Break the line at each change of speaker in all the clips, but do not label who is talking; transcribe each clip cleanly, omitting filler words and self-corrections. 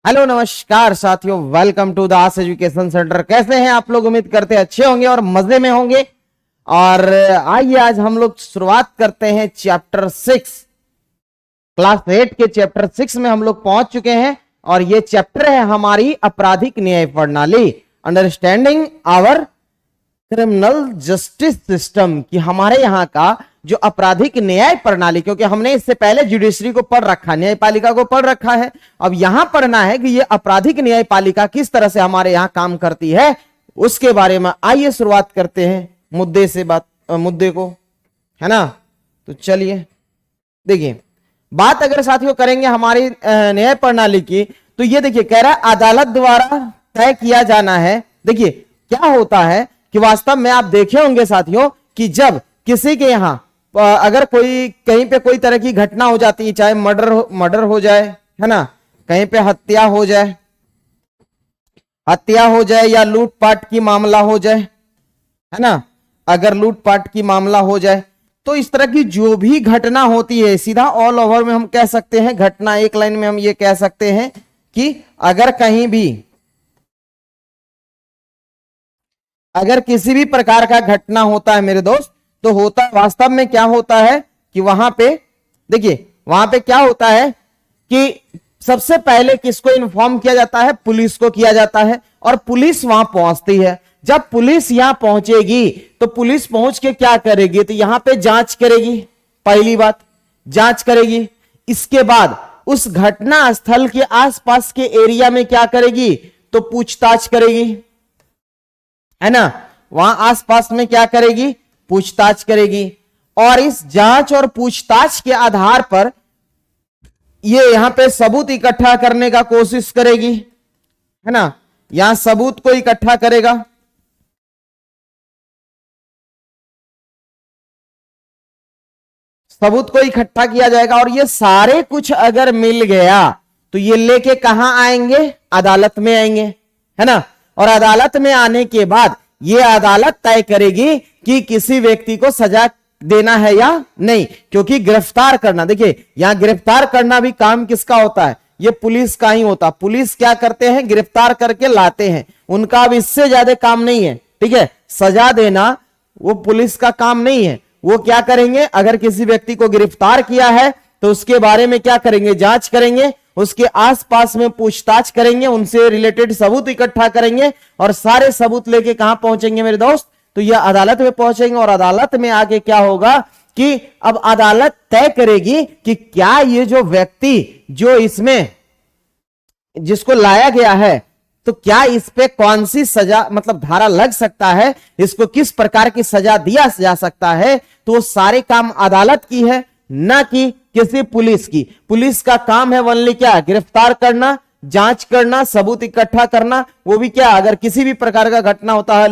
Hello नमस्कार साथियों, welcome to the आस एजुकेशन सेंटर। कैसे हैं आप लोग? उम्मीद करते हैं अच्छे होंगे और मजे में होंगे। और आइए आज हम लोग शुरुआत करते हैं चैप्टर 6। क्लास 8 के चैप्टर 6 में हम लोग पहुंच चुके हैं और ये चैप्टर है हमारी आपराधिक न्याय प्रणाली, understanding our criminal justice system. कि हमारे यहाँ का जो आपराधिक न्याय प्रणाली, क्योंकि हमने इससे पहले जुडिशरी को पढ़ रखा, न्यायपालिका को पढ़ रखा है, अब यहां पढ़ना है कि ये आपराधिक न्यायपालिका किस तरह से हमारे यहाँ काम करती है, उसके बारे में आइए शुरुआत करते हैं मुद्दे को, है ना। तो चलिए देखिए, बात अगर साथियों करेंगे हमारी न्याय प्रणाली की, तो ये देखिए कह रहा है अदालत द्वारा तय किया जाना है। देखिए क्या होता है कि वास्तव में आप देखे होंगे साथियों कि जब किसी के यहाँ अगर कोई कहीं पे कोई तरह की घटना हो जाती है, चाहे मर्डर हो जाए, है ना, कहीं पे हत्या हो जाए या लूटपाट की मामला हो जाए, है ना, अगर लूटपाट की मामला हो जाए, तो इस तरह की जो भी घटना होती है, सीधा ऑल ओवर में हम कह सकते हैं घटना, एक लाइन में हम ये कह सकते हैं कि अगर कहीं भी अगर किसी भी प्रकार का घटना होता है मेरे दोस्त, तो होता वास्तव में क्या होता है कि वहां पे देखिए, वहां पे क्या होता है कि सबसे पहले किसको इन्फॉर्म किया जाता है? पुलिस को किया जाता है, और पुलिस वहां पहुंचती है। जब पुलिस यहां पहुंचेगी तो पुलिस पहुंच के क्या करेगी? तो यहां पे जांच करेगी, पहली बात जांच करेगी। इसके बाद उस घटना स्थल के आसपास के एरिया में क्या करेगी? तो पूछताछ करेगी, है ना, वहां आसपास में क्या करेगी? पूछताछ करेगी। और इस जांच और पूछताछ के आधार पर ये यहां पे सबूत इकट्ठा करने का कोशिश करेगी, है ना, यहां सबूत को इकट्ठा करेगा। सबूत को इकट्ठा किया जाएगा और ये सारे कुछ अगर मिल गया तो ये लेके कहां आएंगे? अदालत में आएंगे, है ना। और अदालत में आने के बाद ये अदालत तय करेगी कि किसी व्यक्ति को सजा देना है या नहीं, क्योंकि गिरफ्तार करना, देखिए यहां गिरफ्तार करना भी काम किसका होता है? ये पुलिस का ही होता। पुलिस क्या करते हैं? गिरफ्तार करके लाते हैं, उनका अब इससे ज्यादा काम नहीं है, ठीक है। सजा देना वो पुलिस का काम नहीं है। वो क्या करेंगे? अगर किसी व्यक्ति को गिरफ्तार किया है तो उसके बारे में क्या करेंगे? जांच करेंगे, उसके आसपास में पूछताछ करेंगे, उनसे रिलेटेड सबूत इकट्ठा करेंगे और सारे सबूत लेके कहां पहुंचेंगे मेरे दोस्त? तो यह अदालत में पहुंचेंगे। और अदालत में आके क्या होगा कि अब अदालत तय करेगी कि क्या ये जो व्यक्ति जो इसमें जिसको लाया गया है, तो क्या इस पे कौन सी सजा, मतलब धारा लग सकता है, इसको किस प्रकार की सजा दिया जा सकता है। तो सारे काम अदालत की है, ना कि किसी पुलिस की। पुलिस का काम है ओनली क्या? गिरफ्तार करना, जांच करना, सबूत इकट्ठा करना। वो भी क्या? अगर किसी भी प्रकार का घटना होता है,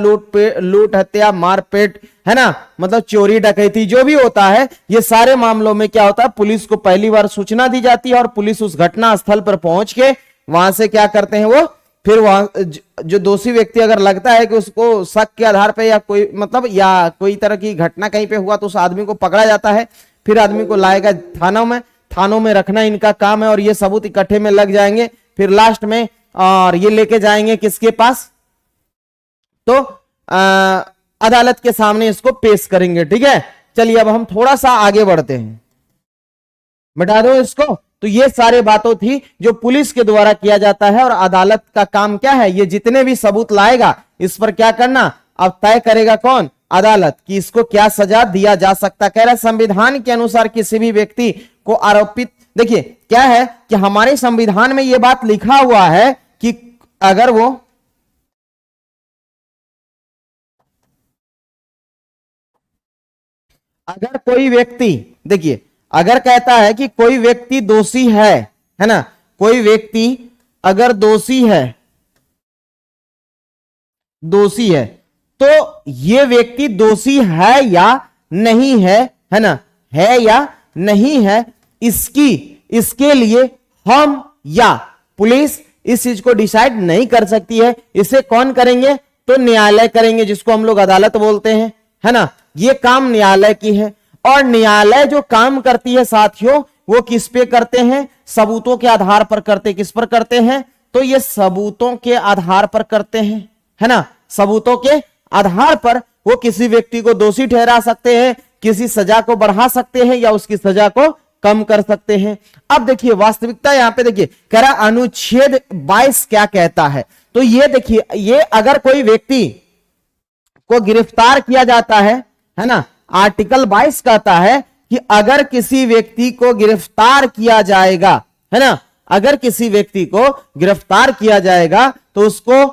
लूट हत्या मारपीट, है ना, मतलब चोरी डकैती जो भी होता है, ये सारे मामलों में क्या होता है? पुलिस को पहली बार सूचना दी जाती है और पुलिस उस घटना स्थल पर पहुंच के वहां से क्या करते हैं? वो फिर वहां जो दोषी व्यक्ति अगर लगता है कि उसको शक के आधार पर या कोई मतलब या कोई तरह की घटना कहीं पे हुआ, तो उस आदमी को पकड़ा जाता है, फिर आदमी को लाएगा थानों में रखना इनका काम है। और ये सबूत इकट्ठे में लग जाएंगे, फिर लास्ट में और ये लेके जाएंगे किसके पास? तो अदालत के सामने इसको पेश करेंगे, ठीक है। चलिए अब हम थोड़ा सा आगे बढ़ते हैं, मिटा दो इसको। तो ये सारे बातों थी जो पुलिस के द्वारा किया जाता है, और अदालत का काम क्या है? ये जितने भी सबूत लाएगा इस पर क्या करना? अब तय करेगा कौन? अदालत, कि इसको क्या सजा दिया जा सकता। कह रहा है संविधान के अनुसार किसी भी व्यक्ति को आरोपित, देखिए क्या है कि हमारे संविधान में यह बात लिखा हुआ है कि अगर कोई व्यक्ति, देखिए अगर कहता है कि कोई व्यक्ति दोषी है ना, कोई व्यक्ति अगर दोषी है तो ये व्यक्ति दोषी है या नहीं है ना, है या नहीं है, इसके लिए हम या पुलिस इस चीज को डिसाइड नहीं कर सकती है। इसे कौन करेंगे? तो न्यायालय करेंगे, जिसको हम लोग अदालत बोलते हैं, है ना। ये काम न्यायालय की है। और न्यायालय जो काम करती है साथियों, वो किस पे करते हैं? सबूतों के आधार पर करते। किस पर करते हैं? तो ये सबूतों के आधार पर करते हैं, है ना। सबूतों के आधार पर वो किसी व्यक्ति को दोषी ठहरा सकते हैं, किसी सजा को बढ़ा सकते हैं या उसकी सजा को कम कर सकते हैं। अब देखिए वास्तविकता यहां पे देखिए कह रहा अनुच्छेद 22 क्या कहता है। तो ये देखिए, ये अगर कोई व्यक्ति को गिरफ्तार किया जाता है ना, आर्टिकल 22 कहता है कि अगर किसी व्यक्ति को गिरफ्तार किया जाएगा, है ना, अगर किसी व्यक्ति को गिरफ्तार किया जाएगा तो उसको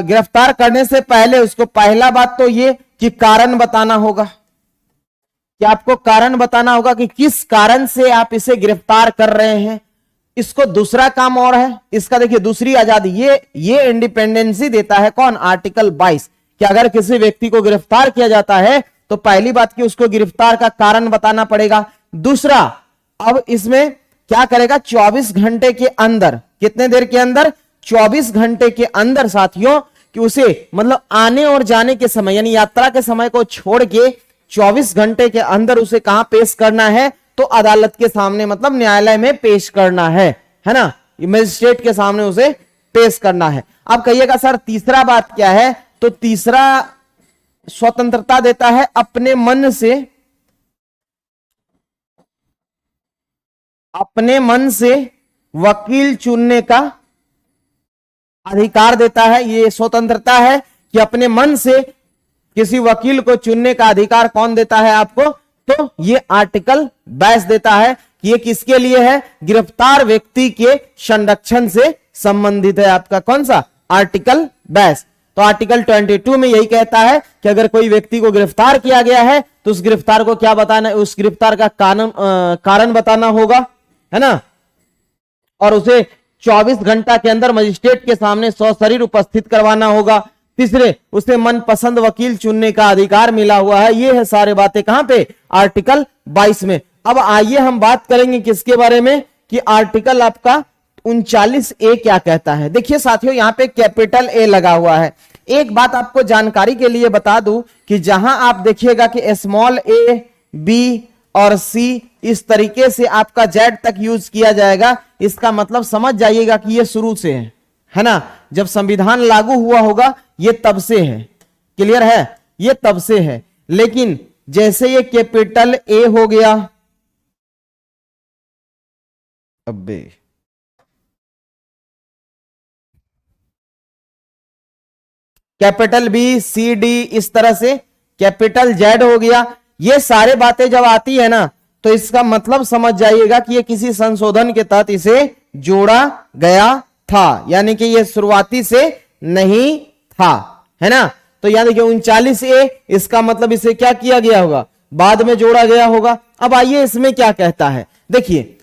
गिरफ्तार करने से पहले उसको पहला बात तो ये कि कारण बताना होगा, कि आपको कारण बताना होगा कि किस कारण से आप इसे गिरफ्तार कर रहे हैं। इसको दूसरा काम और है, इसका देखिए दूसरी आजादी, ये इंडिपेंडेंसी देता है कौन, आर्टिकल 22, कि अगर किसी व्यक्ति को गिरफ्तार किया जाता है तो पहली बात कि उसको गिरफ्तार का कारण बताना पड़ेगा। दूसरा, अब इसमें क्या करेगा, 24 घंटे के अंदर, कितने देर के अंदर, 24 घंटे के अंदर साथियों, कि उसे मतलब आने और जाने के समय यानी यात्रा के समय को छोड़ के 24 घंटे के अंदर उसे कहां पेश करना है, तो अदालत के सामने, मतलब न्यायालय में पेश करना है ना, मजिस्ट्रेट के सामने उसे पेश करना है। अब कहिएगा सर तीसरा बात क्या है, तो तीसरा स्वतंत्रता देता है अपने मन से वकील चुनने का अधिकार देता है। ये स्वतंत्रता है कि अपने मन से किसी वकील को चुनने का अधिकार कौन देता है आपको, तो ये आर्टिकल 22 देता है कि ये किसके लिए है, गिरफ्तार व्यक्ति के संरक्षण से संबंधित है आपका कौन सा, आर्टिकल 22। तो आर्टिकल 22 में यही कहता है कि अगर कोई व्यक्ति को गिरफ्तार किया गया है तो उस गिरफ्तार को क्या बताना है, उस गिरफ्तार का कारण बताना होगा, है ना, और उसे 24 घंटा के अंदर मजिस्ट्रेट के सामने सशरीर उपस्थित करवाना होगा। तीसरे, उसे मनपसंद वकील चुनने का अधिकार मिला हुआ है। ये है सारे बातें कहां पे, आर्टिकल 22 में। अब आइए हम बात करेंगे किसके बारे में, कि आर्टिकल आपका 39A क्या कहता है। देखिए साथियों यहां पे कैपिटल ए लगा हुआ है। एक बात आपको जानकारी के लिए बता दूं कि जहां आप देखिएगा कि स्मॉल a, b और c इस तरीके से आपका जेड तक यूज किया जाएगा, इसका मतलब समझ जाइएगा कि ये शुरू से है ना, जब संविधान लागू हुआ होगा ये तब से है, क्लियर है, ये तब से है। लेकिन जैसे ये कैपिटल ए हो गया, अबे कैपिटल बी, सी, डी, इस तरह से कैपिटल जेड हो गया, ये सारे बातें जब आती है ना, तो इसका मतलब समझ जाइएगा कि ये किसी संशोधन के तहत इसे जोड़ा गया था, यानी कि ये शुरुआती से नहीं था, है ना। तो यहां देखिए 39A, इसका मतलब इसे क्या किया गया होगा, बाद में जोड़ा गया होगा। अब आइए इसमें क्या कहता है, देखिए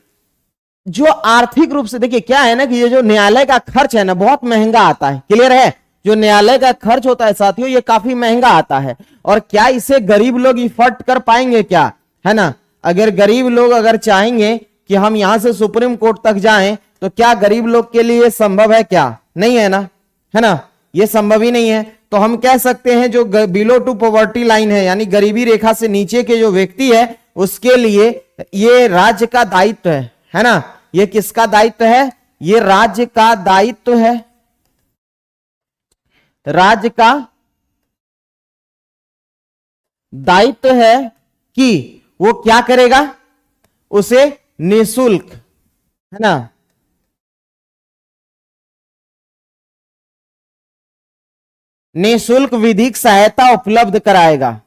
जो आर्थिक रूप से, देखिए क्या है ना कि ये जो न्यायालय का खर्च है ना बहुत महंगा आता है, क्लियर है, जो न्यायालय का खर्च होता है साथियों ये काफी महंगा आता है। और क्या इसे गरीब लोग इफोर्ड कर पाएंगे क्या, है ना, अगर गरीब लोग अगर चाहेंगे कि हम यहां से सुप्रीम कोर्ट तक जाएं, तो क्या गरीब लोग के लिए संभव है क्या, नहीं है ना, है ना, ये संभव ही नहीं है। तो हम कह सकते हैं जो बिलो टू पॉवर्टी लाइन है, यानी गरीबी रेखा से नीचे के जो व्यक्ति है उसके लिए ये राज्य का दायित्व है ना, ये किसका दायित्व है, ये राज्य का दायित्व है, राज्य का दायित्व है कि वो क्या करेगा, उसे निःशुल्क, है ना, निःशुल्क विधिक सहायता उपलब्ध कराएगा,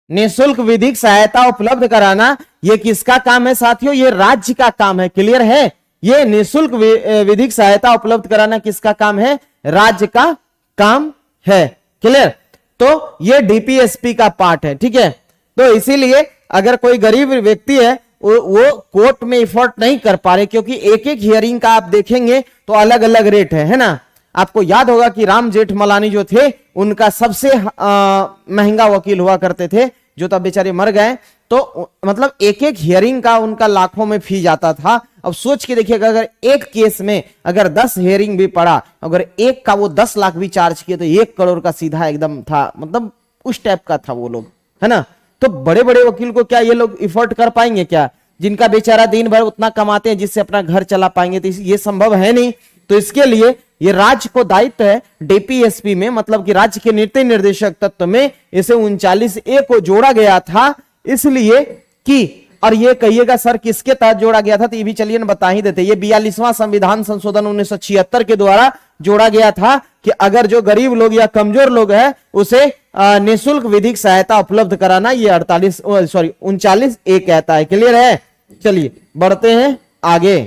निःशुल्क विधिक सहायता उपलब्ध कराना ये किसका काम है साथियों, ये राज्य का काम है, क्लियर है, ये निःशुल्क विधिक सहायता उपलब्ध कराना किसका काम है, राज्य का काम है, क्लियर। तो ये डीपीएसपी का पार्ट है, ठीक है। तो इसीलिए अगर कोई गरीब व्यक्ति है वो कोर्ट में इफोर्ट नहीं कर पा रहे, क्योंकि एक एक हियरिंग का आप देखेंगे तो अलग अलग रेट है ना। आपको याद होगा कि राम जेठमलानी जो थे उनका सबसे महंगा वकील हुआ करते थे, जो तब बेचारे मर गए। तो मतलब एक एक हियरिंग का उनका लाखों में फी जाता था। अब सोच के देखिएगा अगर एक केस में अगर 10 हियरिंग भी पड़ा, अगर एक का वो 10 लाख भी चार्ज किए तो 1 करोड़ का सीधा एकदम था, मतलब उस टाइप का था वो लोग, है ना। तो बड़े बड़े वकील को क्या ये लोग इफोर्ट कर पाएंगे क्या, जिनका बेचारा दिन भर उतना कमाते हैं जिससे अपना घर चला पाएंगे, तो ये संभव है नहीं। तो इसके लिए ये राज्य को दायित्व है डीपीएसपी में, मतलब कि राज्य के नीति निर्देशक तत्व में इसे 39A को जोड़ा गया था, इसलिए कि, और ये कहिएगा सर किसके तहत जोड़ा गया था, तो ये भी चलिए बता ही देते। ये 42वां संविधान संशोधन 1976 के द्वारा जोड़ा गया था कि अगर जो गरीब लोग या कमजोर लोग हैं उसे निःशुल्क विधिक सहायता उपलब्ध कराना, ये 39A कहता है। क्लियर है? चलिए बढ़ते हैं आगे।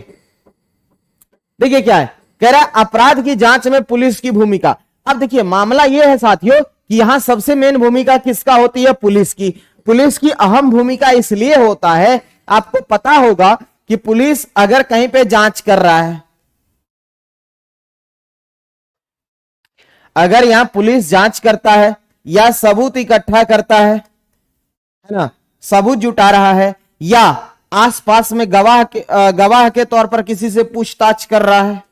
देखिए क्या है, कह रहा अपराध की जांच में पुलिस की भूमिका। अब देखिए मामला यह है साथियों कि यहां सबसे मेन भूमिका किसका होती है? पुलिस की। पुलिस की अहम भूमिका इसलिए होता है, आपको पता होगा कि पुलिस अगर कहीं पे जांच कर रहा है, अगर यहां पुलिस जांच करता है या सबूत इकट्ठा करता है ना, सबूत जुटा रहा है, या आसपास में गवाह के तौर पर किसी से पूछताछ कर रहा है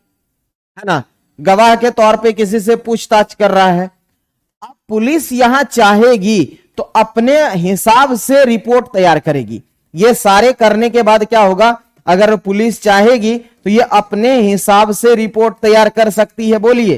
ना, गवाह के तौर पे किसी से पूछताछ कर रहा है, अब पुलिस यहां चाहेगी तो अपने हिसाब से रिपोर्ट तैयार करेगी। ये सारे करने के बाद क्या होगा, अगर पुलिस चाहेगी तो ये अपने हिसाब से रिपोर्ट तैयार कर सकती है। बोलिए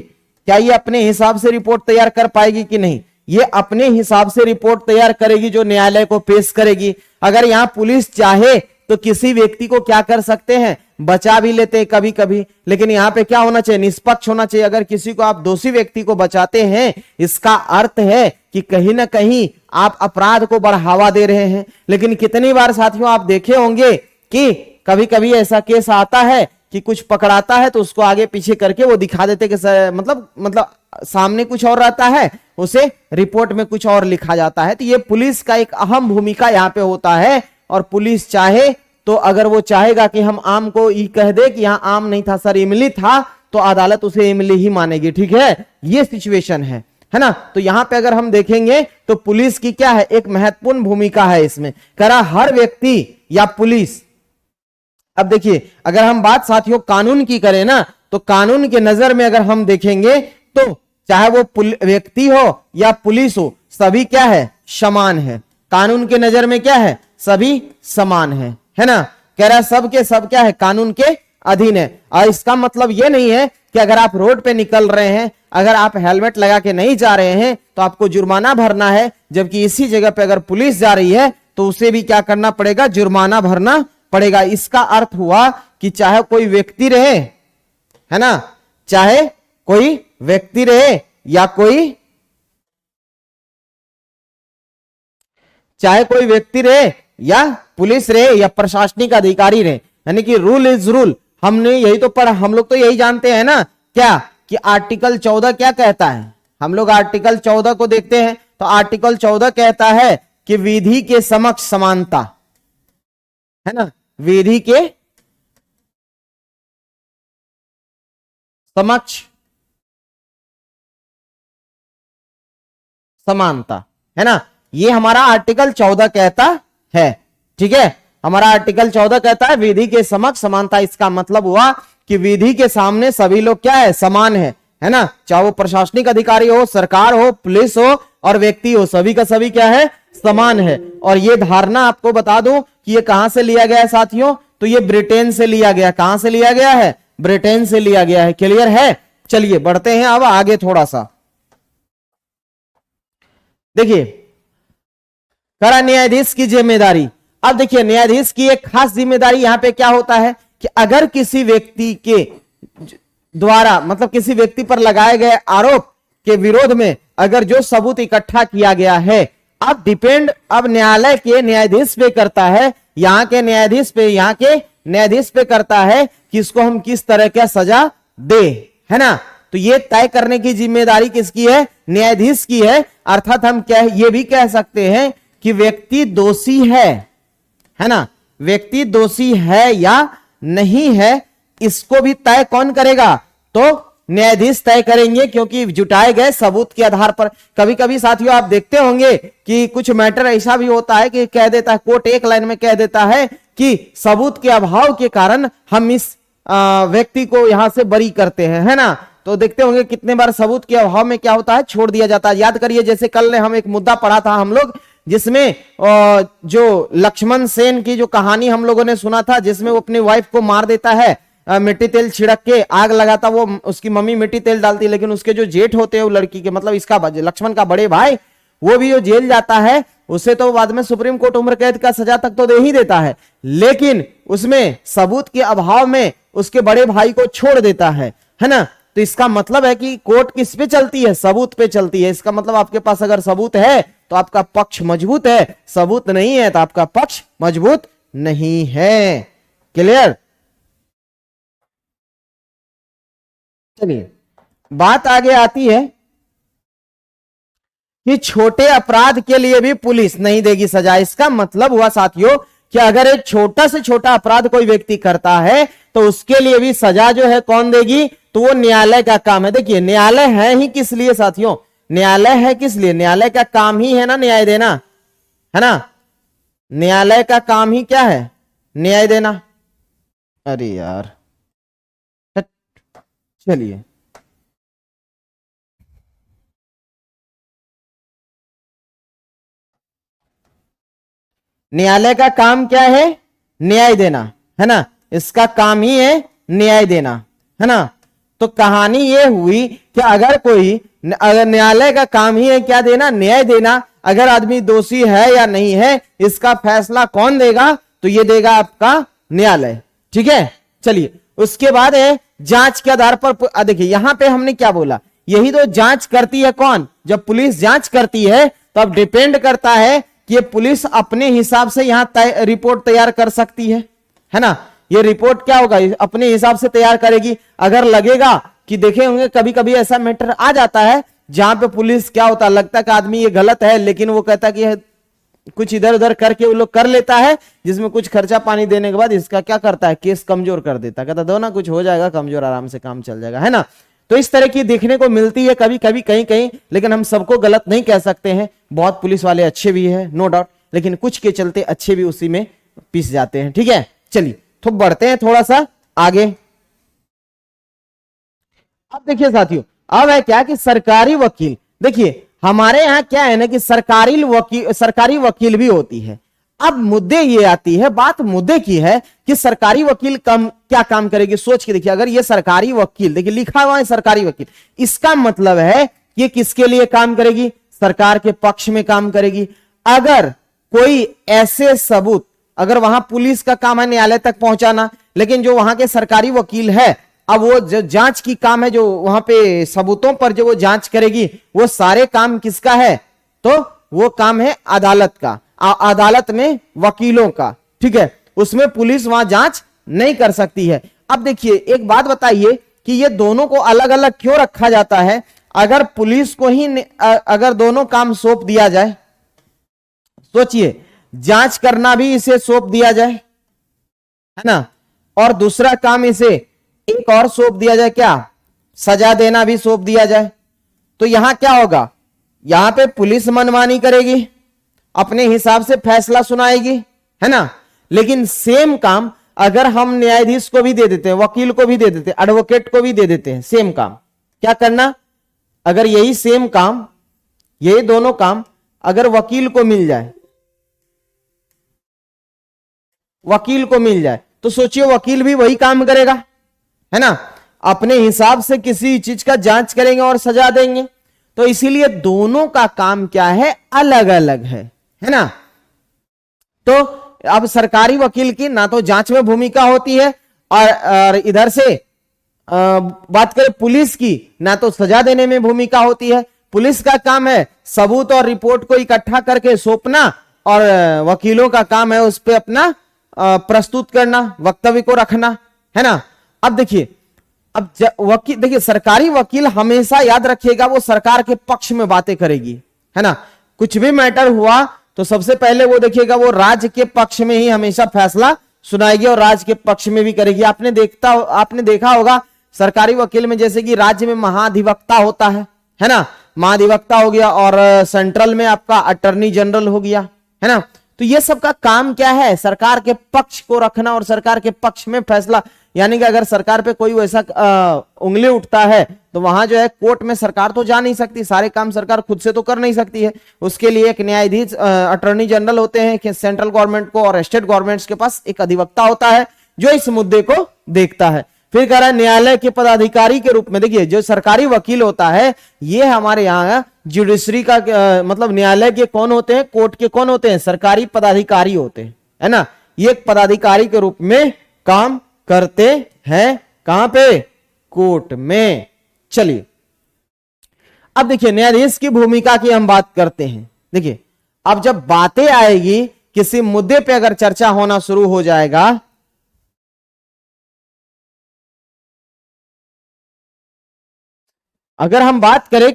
क्या ये अपने हिसाब से रिपोर्ट तैयार कर पाएगी कि नहीं? ये अपने हिसाब से रिपोर्ट तैयार करेगी जो न्यायालय को पेश करेगी। अगर यहां पुलिस चाहे तो किसी व्यक्ति को क्या कर सकते हैं, बचा भी लेते हैं कभी कभी, लेकिन यहां पे क्या होना चाहिए, निष्पक्ष होना चाहिए। अगर किसी को आप दोषी व्यक्ति को बचाते हैं, इसका अर्थ है कि कहीं ना कहीं आप अपराध को बढ़ावा दे रहे हैं। लेकिन कितनी बार साथियों आप देखे होंगे कि कभी कभी ऐसा केस आता है कि कुछ पकड़ाता है तो उसको आगे पीछे करके वो दिखा देते कि मतलब सामने कुछ और रहता है, उसे रिपोर्ट में कुछ और लिखा जाता है। तो ये पुलिस का एक अहम भूमिका यहाँ पे होता है। और पुलिस चाहे तो अगर वो चाहेगा कि हम आम को ये कह दे कि यहाँ आम नहीं था सर इमली था, तो अदालत उसे इमली ही मानेगी। ठीक है, ये सिचुएशन है ना। तो यहां पे अगर हम देखेंगे तो पुलिस की क्या है, एक महत्वपूर्ण भूमिका है इसमें। करा हर व्यक्ति या पुलिस, अब देखिए अगर हम बात साथियों कानून की करें ना, तो कानून के नजर में अगर हम देखेंगे तो चाहे वो व्यक्ति हो या पुलिस हो, सभी क्या है, समान है। कानून के नजर में क्या है, सभी समान है ना। कह रहा सब के सब क्या है, कानून के अधीन है। और इसका मतलब यह नहीं है कि अगर आप रोड पे निकल रहे हैं, अगर आप हेलमेट लगा के नहीं जा रहे हैं तो आपको जुर्माना भरना है, जबकि इसी जगह पे अगर पुलिस जा रही है तो उसे भी क्या करना पड़ेगा, जुर्माना भरना पड़ेगा। इसका अर्थ हुआ कि चाहे कोई व्यक्ति रहे, है ना, चाहे कोई व्यक्ति रहे या चाहे कोई व्यक्ति रहे या पुलिस रहे या प्रशासनिक अधिकारी रहे, यानी कि रूल इज रूल। हमने यही तो पढ़ा, हम लोग तो यही जानते हैं ना क्या, कि आर्टिकल 14 क्या कहता है। हम लोग आर्टिकल 14 को देखते हैं तो आर्टिकल 14 कहता है कि विधि के समक्ष समानता, है ना, विधि के समक्ष समानता, है ना, ये हमारा आर्टिकल 14 कहता है। ठीक है, हमारा आर्टिकल 14 कहता है विधि के समक्ष समानता। इसका मतलब हुआ कि विधि के सामने सभी लोग क्या है, समान है ना। चाहे वो प्रशासनिक अधिकारी हो, सरकार हो, पुलिस हो और व्यक्ति हो, सभी का सभी क्या है, समान है। और ये धारणा आपको बता दूं कि ये कहां से लिया गया है साथियों, तो ये ब्रिटेन से लिया गया। कहां से लिया गया है, ब्रिटेन से लिया गया है। क्लियर है? चलिए बढ़ते हैं अब आगे थोड़ा सा। देखिए करा न्यायाधीश की जिम्मेदारी। अब देखिए न्यायाधीश की एक खास जिम्मेदारी यहां पे क्या होता है कि अगर किसी व्यक्ति के द्वारा, मतलब किसी व्यक्ति पर लगाए गए आरोप के विरोध में अगर जो सबूत इकट्ठा किया गया है, अब डिपेंड अब न्यायालय के न्यायाधीश पे करता है, यहाँ के न्यायाधीश पे करता है कि इसको हम किस तरह का सजा दे, है ना। तो ये तय करने की जिम्मेदारी किसकी है, न्यायाधीश की है। अर्थात हम ये भी कह सकते हैं कि व्यक्ति दोषी है ना, व्यक्ति दोषी है या नहीं है, इसको भी तय कौन करेगा, तो न्यायाधीश तय करेंगे, क्योंकि जुटाए गए सबूत के आधार पर। कभी कभी साथियों आप देखते होंगे कि कुछ मैटर ऐसा भी होता है कि कह देता है कोर्ट, एक लाइन में कह देता है कि सबूत के अभाव के कारण हम इस व्यक्ति को यहां से बरी करते हैं, है ना। तो देखते होंगे कितने बार सबूत के अभाव में क्या होता है, छोड़ दिया जाता है। याद करिए जैसे कल ने हम एक मुद्दा पढ़ा था हम लोग, जिसमें जो लक्ष्मण सेन की जो कहानी हम लोगों ने सुना था, जिसमें वो अपनी वाइफ को मार देता है, मिट्टी तेल छिड़क के आग लगाता, वो उसकी मम्मी मिट्टी तेल डालती, लेकिन उसके जो जेठ होते हैं वो लड़की के, मतलब इसका लक्ष्मण का बड़े भाई, वो भी जो जेल जाता है, उसे तो बाद में सुप्रीम कोर्ट उम्र कैद का सजा तक तो दे ही देता है, लेकिन उसमें सबूत के अभाव में उसके बड़े भाई को छोड़ देता है ना। तो इसका मतलब है कि कोर्ट किस पे चलती है? सबूत पे चलती है। इसका मतलब आपके पास अगर सबूत है तो आपका पक्ष मजबूत है, सबूत नहीं है तो आपका पक्ष मजबूत नहीं है। क्लियर? चलिए बात आगे आती है कि छोटे अपराध के लिए भी पुलिस नहीं देगी सजा। इसका मतलब हुआ साथियों कि अगर एक छोटा से छोटा अपराध कोई व्यक्ति करता है तो उसके लिए भी सजा जो है कौन देगी? तो वो न्यायालय का काम है। देखिए न्यायालय है ही किस लिए साथियों? न्यायालय है किस लिए? न्यायालय का काम ही है ना न्याय देना, है ना। न्यायालय का काम ही क्या है? न्याय देना। अरे यार चलिए न्यायालय का काम क्या है? न्याय देना, है ना। इसका काम ही है न्याय देना, है ना। तो कहानी ये हुई कि अगर न्यायालय का काम ही है क्या देना? न्याय देना। अगर आदमी दोषी है या नहीं है इसका फैसला कौन देगा? तो ये देगा आपका न्यायालय। ठीक है, चलिए उसके बाद है जांच के आधार पर। देखिए यहां पे हमने क्या बोला, यही तो जांच करती है कौन? जब पुलिस जांच करती है तो अब डिपेंड करता है कि ये पुलिस अपने हिसाब से यहां रिपोर्ट तैयार कर सकती है ना। ये रिपोर्ट क्या होगा? अपने हिसाब से तैयार करेगी। अगर लगेगा कि देखे होंगे कभी कभी ऐसा मैटर आ जाता है जहां पे पुलिस क्या होता है, लगता है कि आदमी ये गलत है, लेकिन वो कहता है कि कुछ इधर उधर करके वो लोग कर लेता है, जिसमें कुछ खर्चा पानी देने के बाद इसका क्या करता है? केस कमजोर कर देता है। कहता दो ना, कुछ हो जाएगा कमजोर, आराम से काम चल जाएगा, है ना। तो इस तरह की देखने को मिलती है कभी कभी कहीं कहीं, लेकिन हम सबको गलत नहीं कह सकते हैं। बहुत पुलिस वाले अच्छे भी है नो डाउट, लेकिन कुछ के चलते अच्छे भी उसी में पिस जाते हैं। ठीक है, चलिए तो बढ़ते हैं थोड़ा सा आगे। अब देखिए साथियों, अब है क्या कि सरकारी वकील, देखिए हमारे यहाँ क्या है ना कि सरकारी वकील भी होती है। अब मुद्दे ये आती है, बात मुद्दे की है कि सरकारी वकील क्या काम करेगी? सोच के देखिए, अगर ये सरकारी वकील, देखिए लिखा हुआ है सरकारी वकील, इसका मतलब है ये किसके लिए काम करेगी? सरकार के पक्ष में काम करेगी। अगर कोई ऐसे सबूत, अगर वहां पुलिस का काम है न्यायालय तक पहुंचाना, लेकिन जो वहां के सरकारी वकील है, अब वो जो जांच की काम है, जो वहां पे सबूतों पर जो वो जांच करेगी, वो सारे काम किसका है? तो वो काम है अदालत का, अदालत में वकीलों का। ठीक है, उसमें पुलिस वहां जांच नहीं कर सकती है। अब देखिए एक बात बताइए कि ये दोनों को अलग अलग क्यों रखा जाता है? अगर पुलिस को ही अगर दोनों काम सौंप दिया जाए, सोचिए जांच करना भी इसे सौंप दिया जाए, है ना, और दूसरा काम इसे एक और सौंप दिया जाए, क्या? सजा देना भी सौंप दिया जाए, तो यहां क्या होगा? यहां पे पुलिस मनमानी करेगी, अपने हिसाब से फैसला सुनाएगी, है ना। लेकिन सेम काम अगर हम न्यायाधीश को भी दे देते हैं, वकील को भी दे देते हैं, एडवोकेट को भी दे देते हैं, सेम काम, क्या करना? अगर यही सेम काम, यही दोनों काम अगर वकील को मिल जाए, वकील को मिल जाए, तो सोचिए वकील भी वही काम करेगा, है ना, अपने हिसाब से किसी चीज का जांच करेंगे और सजा देंगे। तो इसीलिए दोनों का काम क्या है? अलग अलग है ना। तो अब सरकारी वकील की ना तो जांच में भूमिका होती है, और इधर से बात करें पुलिस की, ना तो सजा देने में भूमिका होती है। पुलिस का काम है सबूत और रिपोर्ट को इकट्ठा करके सौंपना, और वकीलों का काम है उस पर अपना प्रस्तुत करना, वक्तव्य को रखना, है ना। अब देखिए, अब वकील, देखिए सरकारी वकील हमेशा याद रखिएगा वो सरकार के पक्ष में बातें करेगी, है ना। कुछ भी मैटर हुआ तो सबसे पहले वो देखिएगा वो राज्य के पक्ष में ही हमेशा फैसला सुनाएगी और राज्य के पक्ष में भी करेगी। आपने देखा होगा सरकारी वकील में, जैसे कि राज्य में महाधिवक्ता होता है ना, महाधिवक्ता हो गया, और सेंट्रल में आपका अटॉर्नी जनरल हो गया, है ना। तो ये सब का काम क्या है? सरकार के पक्ष को रखना और सरकार के पक्ष में फैसला। यानी कि अगर सरकार पे कोई वैसा उंगली उठता है तो वहां जो है कोर्ट में सरकार तो जा नहीं सकती, सारे काम सरकार खुद से तो कर नहीं सकती है। उसके लिए एक न्यायाधीश अटॉर्नी जनरल होते हैं कि सेंट्रल गवर्नमेंट को और स्टेट गवर्नमेंट्स के पास एक अधिवक्ता होता है जो इस मुद्दे को देखता है। फिर कह रहा है न्यायालय के पदाधिकारी के रूप में, देखिए जो सरकारी वकील होता है ये हमारे यहाँ जुडिशरी का मतलब न्यायालय के कौन होते हैं, कोर्ट के कौन होते हैं, सरकारी पदाधिकारी होते हैं, है ना। ये एक पदाधिकारी के रूप में काम करते हैं कहां पे, कोर्ट में। चलिए अब देखिए न्यायाधीश की भूमिका की हम बात करते हैं। देखिए अब जब बातें आएगी किसी मुद्दे पे अगर चर्चा होना शुरू हो जाएगा, अगर हम बात करें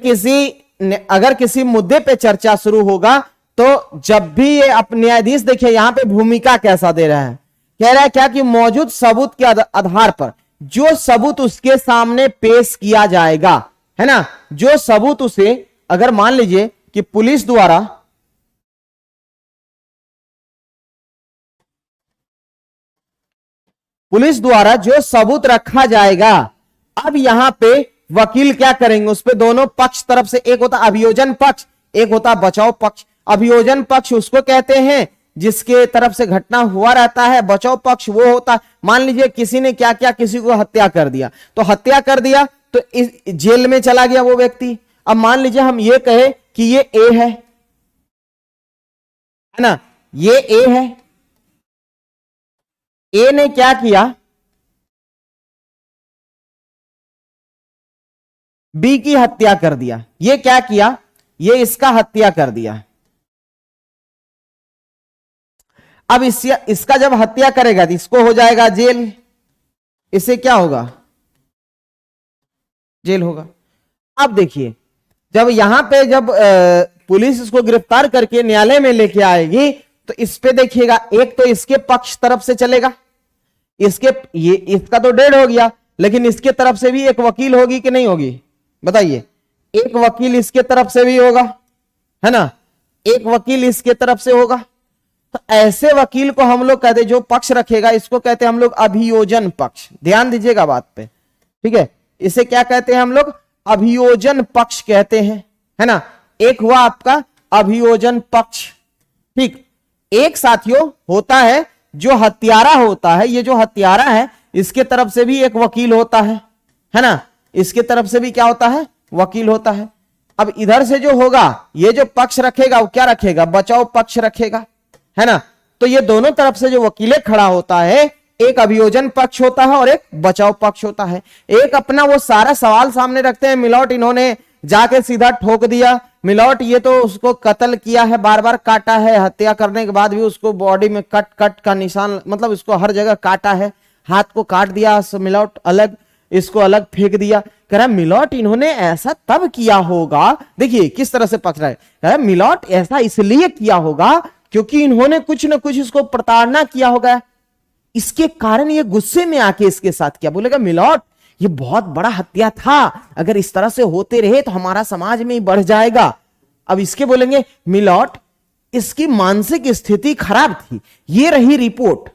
अगर किसी मुद्दे पे चर्चा शुरू होगा तो जब भी ये न्यायाधीश, देखिए यहां पे भूमिका कैसा दे रहा है, कह रहा है क्या कि मौजूद सबूत के आधार पर जो सबूत उसके सामने पेश किया जाएगा, है ना, जो सबूत उसे, अगर मान लीजिए कि पुलिस द्वारा जो सबूत रखा जाएगा, अब यहां पे वकील क्या करेंगे, उस पे दोनों पक्ष तरफ से, एक होता अभियोजन पक्ष, एक होता बचाव पक्ष। अभियोजन पक्ष उसको कहते हैं जिसके तरफ से घटना हुआ रहता है, बचाव पक्ष वो होता, मान लीजिए किसी ने क्या किया, किसी को हत्या कर दिया, तो हत्या कर दिया तो इस जेल में चला गया वो व्यक्ति। अब मान लीजिए हम ये कहे कि ये ए है ना, ये ए है, ए ने क्या किया, बी की हत्या कर दिया, ये क्या किया, ये इसका हत्या कर दिया। अब इसका जब हत्या करेगा तो इसको हो जाएगा जेल, इसे क्या होगा, जेल होगा। अब देखिए जब यहां पे जब पुलिस इसको गिरफ्तार करके न्यायालय में लेके आएगी तो इस पे देखिएगा, एक तो इसके पक्ष तरफ से चलेगा, इसका तो डेड हो गया, लेकिन इसके तरफ से भी एक वकील होगी कि नहीं होगी, बताइए। एक वकील इसके तरफ से भी होगा, है ना, एक वकील इसके तरफ से होगा। तो ऐसे वकील को हम लोग कहते हैं, जो पक्ष रखेगा इसको कहते हैं हम लोग अभियोजन पक्ष। ध्यान दीजिएगा बात पे, ठीक है, इसे क्या कहते हैं हम लोग, अभियोजन पक्ष कहते हैं, है ना। एक हुआ आपका अभियोजन पक्ष, ठीक। एक साथियों होता है जो हत्यारा होता है, ये जो हत्यारा है इसके तरफ से भी एक वकील होता है ना, इसके तरफ से भी क्या होता है, वकील होता है। अब इधर से जो होगा, ये जो पक्ष रखेगा वो क्या रखेगा, बचाव पक्ष रखेगा, है ना। तो ये दोनों तरफ से जो वकीलें खड़ा होता है, एक अभियोजन पक्ष होता है और एक बचाव पक्ष होता है। एक अपना वो सारा सवाल सामने रखते हैं, मिलौट इन्होंने जाके सीधा ठोक दिया, मिलौट ये तो उसको कत्ल किया है, बार बार काटा है, हत्या करने के बाद भी उसको बॉडी में कट कट का निशान, मतलब इसको हर जगह काटा है, हाथ को काट दिया, मिलौट अलग, इसको अलग फेंक दिया। कह रहा मिलौट इन्होंने ऐसा तब किया होगा, देखिए किस तरह से पकड़ रहा है, कह रहा मिलौट ऐसा इसलिए किया होगा क्योंकि इन्होंने कुछ ना कुछ इसको प्रताड़ना किया होगा, इसके कारण ये गुस्से में आके इसके साथ किया। बोलेगा मिलौट ये बहुत बड़ा हत्या था, अगर इस तरह से होते रहे तो हमारा समाज में ही बढ़ जाएगा। अब इसके बोलेंगे मिलौट इसकी मानसिक स्थिति खराब थी, ये रही रिपोर्ट,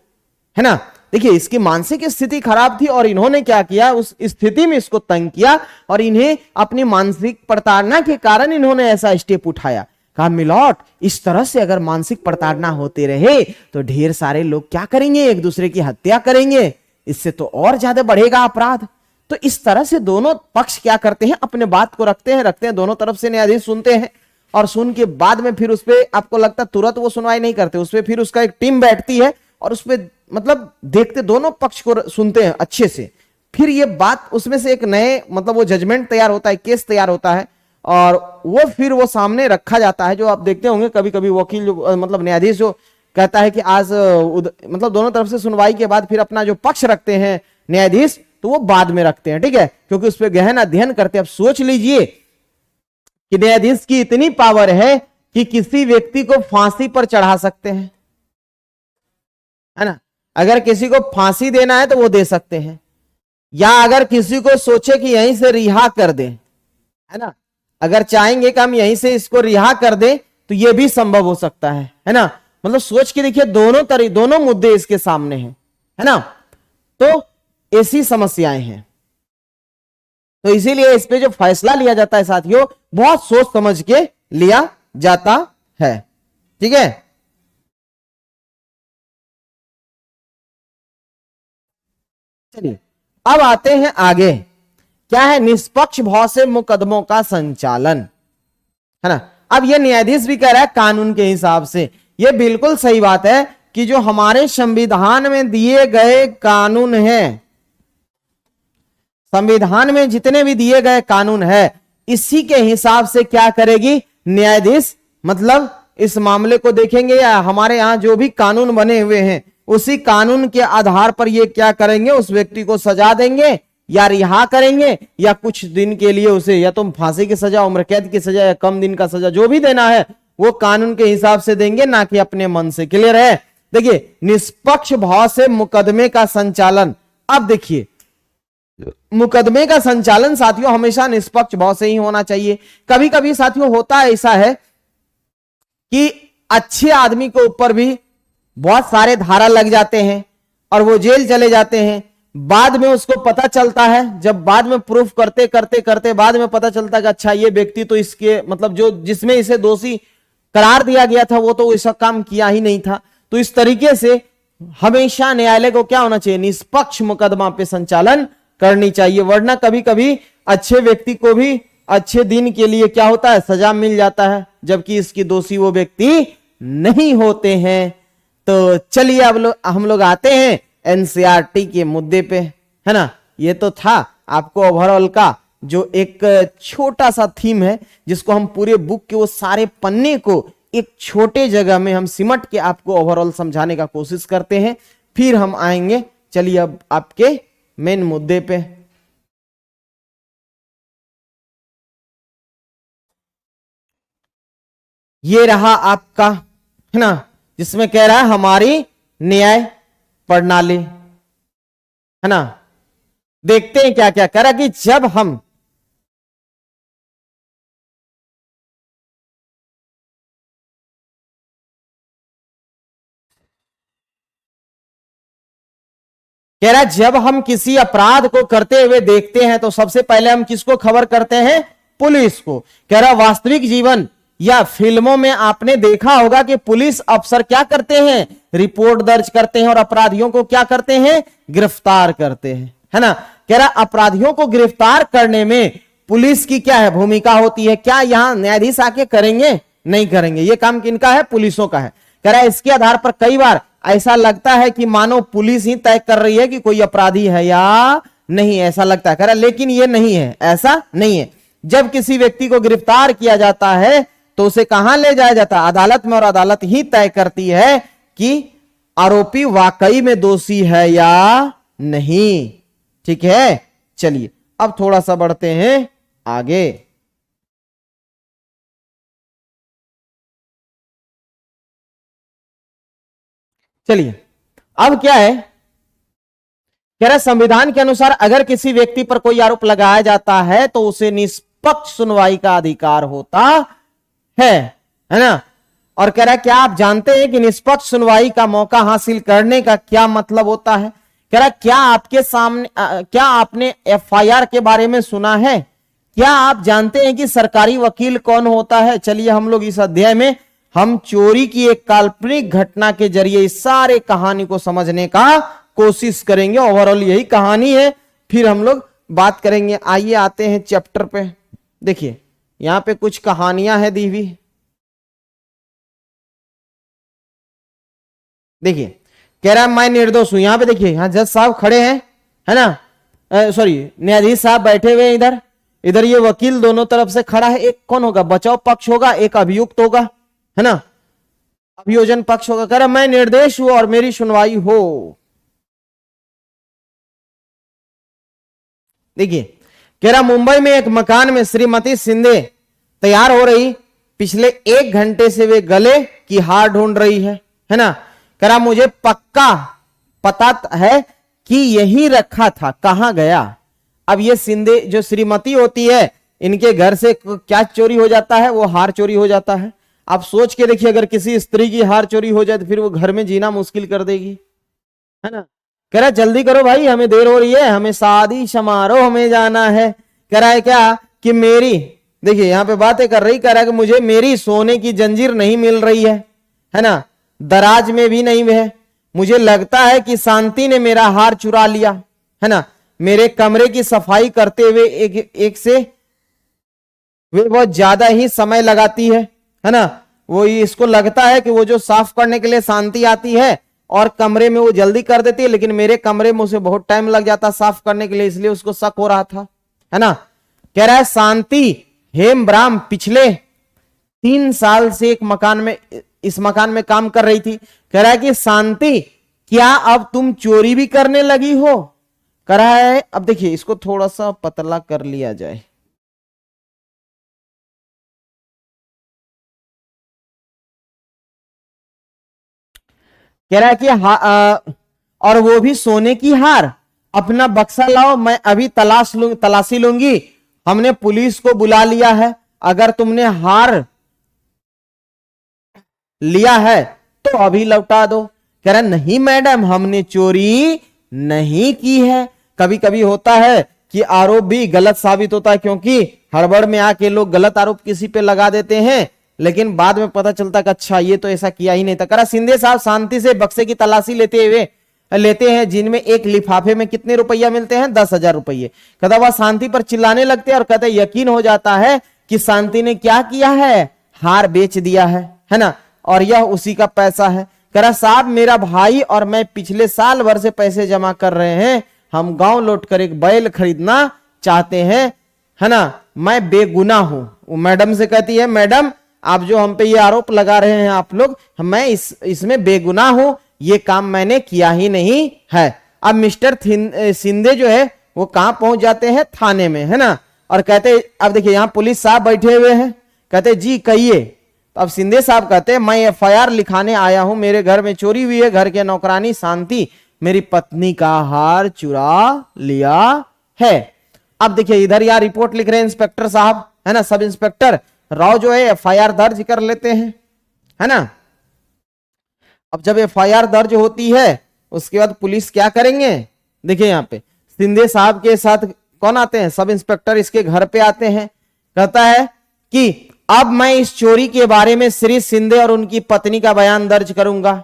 है ना। देखिए इसकी मानसिक स्थिति खराब थी और इन्होंने क्या किया, उस स्थिति में इसको तंग किया और इन्हें अपनी मानसिक प्रताड़ना के कारण इन्होंने ऐसा स्टेप उठाया। कहा मिलौट इस तरह से अगर मानसिक प्रताड़ना होते रहे तो ढेर सारे लोग क्या करेंगे, एक दूसरे की हत्या करेंगे, इससे तो और ज्यादा बढ़ेगा अपराध। तो इस तरह से दोनों पक्ष क्या करते हैं, अपने बात को रखते हैं, दोनों तरफ से न्यायाधीश सुनते हैं और सुन के बाद में फिर उस पर आपको लगता है तुरंत वो सुनवाई नहीं करते, उस पर फिर उसका एक टीम बैठती है और उस पर मतलब देखते, दोनों पक्ष को सुनते हैं अच्छे से, फिर ये बात उसमें से एक नए मतलब वो जजमेंट तैयार होता है, केस तैयार होता है और वो फिर वो सामने रखा जाता है। जो आप देखते होंगे कभी कभी वकील जो मतलब न्यायाधीश जो कहता है कि आज मतलब दोनों तरफ से सुनवाई के बाद फिर अपना जो पक्ष रखते हैं न्यायाधीश, तो वो बाद में रखते हैं, ठीक है, क्योंकि उस पर गहन अध्ययन करते हैं। अब सोच लीजिए कि न्यायाधीश की इतनी पावर है कि किसी व्यक्ति को फांसी पर चढ़ा सकते हैं, है ना। अगर किसी को फांसी देना है तो वो दे सकते हैं, या अगर किसी को सोचे कि यहीं से रिहा कर दे, है ना, अगर चाहेंगे कि हम यहीं से इसको रिहा कर दें तो ये भी संभव हो सकता है ना। मतलब सोच के देखिए दोनों मुद्दे इसके सामने हैं, है ना। तो ऐसी समस्याएं हैं। तो इसीलिए इस पे जो फैसला लिया जाता है साथियों, बहुत सोच समझ के लिया जाता है। ठीक है, चलिए अब आते हैं आगे। क्या है? निष्पक्ष भाव से मुकदमों का संचालन, है ना। अब ये न्यायाधीश भी कह रहा है कानून के हिसाब से। ये बिल्कुल सही बात है कि जो हमारे संविधान में दिए गए कानून हैं, संविधान में जितने भी दिए गए कानून है, इसी के हिसाब से क्या करेगी न्यायाधीश, मतलब इस मामले को देखेंगे, या हमारे यहां जो भी कानून बने हुए हैं उसी कानून के आधार पर ये क्या करेंगे, उस व्यक्ति को सजा देंगे या रिहा करेंगे, या कुछ दिन के लिए उसे या तो फांसी की सजा, उम्र कैद की सजा या कम दिन का सजा, जो भी देना है वो कानून के हिसाब से देंगे, ना कि अपने मन से। क्लियर है? देखिए, निष्पक्ष भाव से मुकदमे का संचालन। अब देखिए, मुकदमे का संचालन साथियों हमेशा निष्पक्ष भाव से ही होना चाहिए। कभी कभी साथियों होता ऐसा है कि अच्छे आदमी के ऊपर भी बहुत सारे धारा लग जाते हैं और वो जेल चले जाते हैं। बाद में उसको पता चलता है, जब बाद में प्रूफ करते करते करते बाद में पता चलता है कि अच्छा ये व्यक्ति तो इसके मतलब जो जिसमें इसे दोषी करार दिया गया था वो तो ऐसा काम किया ही नहीं था। तो इस तरीके से हमेशा न्यायालय को क्या होना चाहिए, निष्पक्ष मुकदमा पे संचालन करनी चाहिए। वरना कभी कभी अच्छे व्यक्ति को भी अच्छे दिन के लिए क्या होता है, सजा मिल जाता है, जबकि इसकी दोषी वो व्यक्ति नहीं होते हैं। तो चलिए अब हम लोग आते हैं एनसीईआरटी के मुद्दे पे, है ना। ये तो था आपको ओवरऑल का जो एक छोटा सा थीम है, जिसको हम पूरे बुक के वो सारे पन्ने को एक छोटे जगह में हम सिमट के आपको ओवरऑल समझाने का कोशिश करते हैं। फिर हम आएंगे, चलिए अब आपके मेन मुद्दे पे। ये रहा आपका, है ना, जिसमें कह रहा है हमारी न्याय प्रणाली, है ना। देखते हैं क्या क्या कह रहा कि जब हम कह रहा जब हम किसी अपराध को करते हुए देखते हैं तो सबसे पहले हम किसको खबर करते हैं, पुलिस को। कह रहा वास्तविक जीवन या फिल्मों में आपने देखा होगा कि पुलिस अफसर क्या करते हैं, रिपोर्ट दर्ज करते हैं और अपराधियों को क्या करते हैं, गिरफ्तार करते हैं, है ना। कह रहा अपराधियों को गिरफ्तार करने में पुलिस की क्या है भूमिका होती है। क्या यहां न्यायाधीश आके करेंगे, नहीं करेंगे, ये काम किनका है, पुलिसों का है। कह रहा है इसके आधार पर कई बार ऐसा लगता है कि मानो पुलिस ही तय कर रही है कि कोई अपराधी है या नहीं, ऐसा लगता है। कह रहा लेकिन ये नहीं है, ऐसा नहीं है। जब किसी व्यक्ति को गिरफ्तार किया जाता है तो उसे कहां ले जाया जाता है, अदालत में, और अदालत ही तय करती है कि आरोपी वाकई में दोषी है या नहीं। ठीक है, चलिए अब थोड़ा सा बढ़ते हैं आगे। चलिए अब क्या है, कह रहा संविधान के अनुसार अगर किसी व्यक्ति पर कोई आरोप लगाया जाता है तो उसे निष्पक्ष सुनवाई का अधिकार होता है ना। और कह रहा है क्या आप जानते हैं कि निष्पक्ष सुनवाई का मौका हासिल करने का क्या मतलब होता है। कह रहा क्या आपके सामने क्या आपने एफआईआर के बारे में सुना है, क्या आप जानते हैं कि सरकारी वकील कौन होता है। चलिए हम लोग इस अध्याय में हम चोरी की एक काल्पनिक घटना के जरिए इस सारे कहानी को समझने का कोशिश करेंगे। ओवरऑल यही कहानी है, फिर हम लोग बात करेंगे। आइए आते हैं चैप्टर पे। देखिए यहां पे कुछ कहानियां हैं दी हुई, देखिए कह रहा है मैं निर्दोष हूं। यहां पे देखिए यहां जज साहब खड़े हैं, है ना, सॉरी न्यायाधीश साहब बैठे हुए हैं इधर, इधर ये वकील दोनों तरफ से खड़ा है। एक कौन होगा, बचाव पक्ष होगा, एक अभियुक्त होगा, है ना, अभियोजन पक्ष होगा। कह रहा मैं निर्दोष हूं और मेरी सुनवाई हो। देखिए कह रहा मुंबई में एक मकान में श्रीमती शिंदे तैयार हो रही, पिछले 1 घंटे से वे गले की हार ढूंढ रही है ना। कह रहा मुझे पक्का पता है कि यही रखा था, कहां गया। अब ये शिंदे जो श्रीमती होती है, इनके घर से क्या चोरी हो जाता है, वो हार चोरी हो जाता है। आप सोच के देखिए अगर किसी स्त्री की हार चोरी हो जाए तो फिर वो घर में जीना मुश्किल कर देगी, है ना। कह रहा है जल्दी करो भाई, हमें देर हो रही है, हमें शादी समारोह में जाना है। कह रहा है क्या कि मेरी, देखिए यहां पे बातें कर रही, कह रहा है कि मुझे मेरी सोने की जंजीर नहीं मिल रही है ना, दराज में भी नहीं है। मुझे लगता है कि शांति ने मेरा हार चुरा लिया, है ना। मेरे कमरे की सफाई करते हुए एक से वे बहुत ज्यादा ही समय लगाती है ना। वो इसको लगता है कि वो जो साफ करने के लिए शांति आती है और कमरे में वो जल्दी कर देती है, लेकिन मेरे कमरे में उसे बहुत टाइम लग जाता साफ करने के लिए, इसलिए उसको शक हो रहा था, है ना। कह रहा है शांति हेमब्राम पिछले 3 साल से इस मकान में काम कर रही थी। कह रहा है कि शांति क्या अब तुम चोरी भी करने लगी हो। कह रहा है, अब देखिए इसको थोड़ा सा पतला कर लिया जाए। कह रहा है कि और वो भी सोने की हार। अपना बक्सा लाओ, मैं अभी तलाशी लूंगी। हमने पुलिस को बुला लिया है, अगर तुमने हार लिया है तो अभी लौटा दो। कह रहा नहीं मैडम, हमने चोरी नहीं की है। कभी कभी होता है कि आरोप भी गलत साबित होता है, क्योंकि हड़बड़ में आके लोग गलत आरोप किसी पे लगा देते हैं, लेकिन बाद में पता चलता कि अच्छा ये तो ऐसा किया ही नहीं था। कह रहा सिंधे साहब शांति से बक्से की तलाशी लेते हैं, जिनमें एक लिफाफे में कितने रुपया मिलते हैं, 10,000 रुपये। कहता वह शांति पर चिल्लाने लगते हैं और कहते यकीन हो जाता है कि शांति ने क्या किया है, हार बेच दिया है ना, और यह उसी का पैसा है। कह रहा साहब मेरा भाई और मैं पिछले साल भर से पैसे जमा कर रहे हैं, हम गांव लौटकर एक बैल खरीदना चाहते हैं, है ना। मैं बेगुनाह हूं। वो मैडम से कहती है, मैडम आप जो हम पे ये आरोप लगा रहे हैं आप लोग, मैं इसमें बेगुनाह हूं, ये काम मैंने किया ही नहीं है। अब मिस्टर सिंधे जो है वो कहां पहुंच जाते हैं, थाने में, है ना। और कहते अब देखिए यहां पुलिस साहब बैठे हुए हैं, कहते जी कहिए। तो अब सिंधे साहब कहते मैं एफआईआर लिखाने आया हूं, मेरे घर में चोरी हुई है, घर के नौकरानी शांति मेरी पत्नी का हार चुरा लिया है। अब देखिए इधर यहां रिपोर्ट लिख रहे हैं इंस्पेक्टर साहब, है ना, सब इंस्पेक्टर राव जो है एफआईआर दर्ज कर लेते हैं, है ना। अब जब एफआईआर दर्ज होती है उसके बाद पुलिस क्या करेंगे, देखिए यहाँ पे सिंधे साहब के साथ कौन आते हैं, सब इंस्पेक्टर इसके घर पे आते हैं। कहता है कि अब मैं इस चोरी के बारे में श्री सिंधे और उनकी पत्नी का बयान दर्ज करूंगा।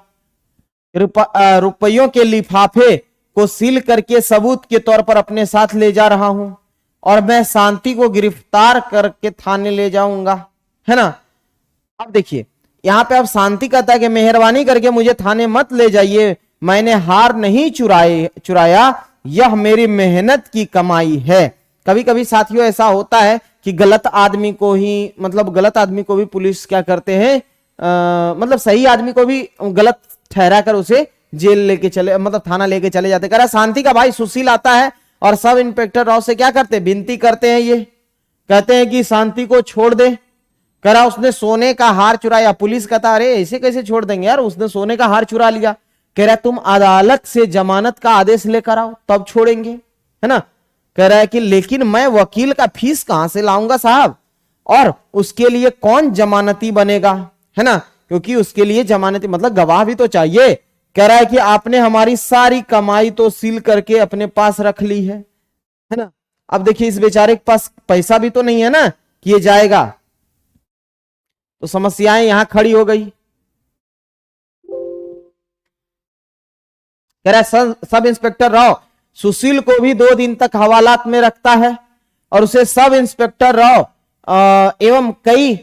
रुपयों के लिफाफे को सील करके सबूत के तौर पर अपने साथ ले जा रहा हूं और मैं शांति को गिरफ्तार करके थाने ले जाऊंगा, है ना। अब देखिए यहां पे अब शांति कहता है कि मेहरबानी करके मुझे थाने मत ले जाइए, मैंने हार नहीं चुराया, यह मेरी मेहनत की कमाई है। कभी कभी साथियों ऐसा होता है कि गलत आदमी को भी पुलिस क्या करते हैं, मतलब सही आदमी को भी गलत ठहरा कर उसे जेल लेके चले, मतलब थाना लेके चले जाते। कह रहा शांति का भाई सुशील आता है और सब इंस्पेक्टर राव से क्या करते, विनती करते हैं, ये कहते हैं कि शांति को छोड़ दे। कह रहा उसने सोने का हार चुराया। पुलिस कहता अरे ऐसे कैसे छोड़ देंगे यार, उसने सोने का हार चुरा लिया। कह रहा तुम अदालत से जमानत का आदेश लेकर आओ तब छोड़ेंगे, है ना। कह रहा है कि लेकिन मैं वकील का फीस कहां से लाऊंगा साहब, और उसके लिए कौन जमानती बनेगा, है ना, क्योंकि उसके लिए जमानती मतलब गवाह भी तो चाहिए। कह रहा है कि आपने हमारी सारी कमाई तो सील करके अपने पास रख ली है ना। अब देखिए इस बेचारे के पास पैसा भी तो नहीं है ना कि ये जाएगा, तो समस्याएं यहां खड़ी हो गई। कह रहा है सब इंस्पेक्टर राव सुशील को भी 2 दिन तक हवालात में रखता है और उसे सब इंस्पेक्टर राव एवं कई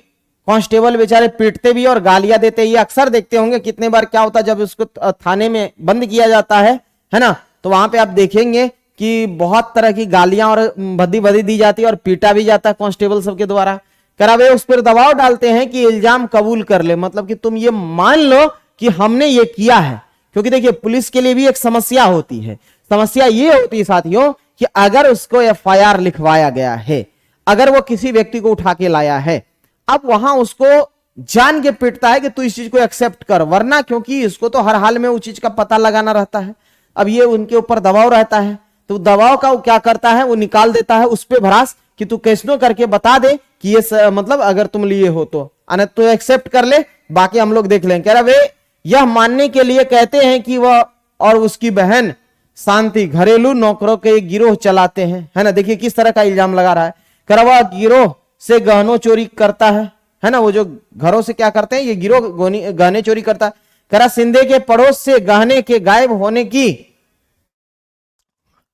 कांस्टेबल बेचारे पीटते भी और गालियां देते। ये अक्सर देखते होंगे कितने बार क्या होता है जब उसको थाने में बंद किया जाता है ना, तो वहां पे आप देखेंगे कि बहुत तरह की गालियां और भद्दी भद्दी दी जाती है और पीटा भी जाता है कांस्टेबल सबके द्वारा। करा वे उस पर दबाव डालते हैं कि इल्जाम कबूल कर ले, मतलब कि तुम ये मान लो कि हमने ये किया है। क्योंकि देखिए पुलिस के लिए भी एक समस्या होती है, समस्या ये होती है साथियों कि अगर उसको एफआईआर लिखवाया गया है, अगर वो किसी व्यक्ति को उठा के लाया है, अब वहां उसको जान के पीटता है कि तू इस चीज को एक्सेप्ट कर, वरना क्योंकि इसको तो हर हाल में उस चीज का पता लगाना रहता है। अब ये उनके ऊपर दबाव रहता है, तो दबाव का वो क्या करता है, वो निकाल देता है उस पे भरास कि तू कैसनो करके बता दे कि ये मतलब अगर तुम लिए हो तो तो एक्सेप्ट कर ले, बाकी हम लोग देख लेंगे। कह रहा वे यह मानने के लिए कहते हैं कि वह और उसकी बहन शांति घरेलू नौकरों के एक गिरोह चलाते हैं, है ना। देखिए किस तरह का इल्जाम लगा रहा है। कह रहा वह गिरोह से गहनों चोरी करता है ना। वो जो घरों से क्या करते हैं, ये गिरोह गहने चोरी करता है। कह रहा शिंदे के पड़ोस से गहने के गायब होने की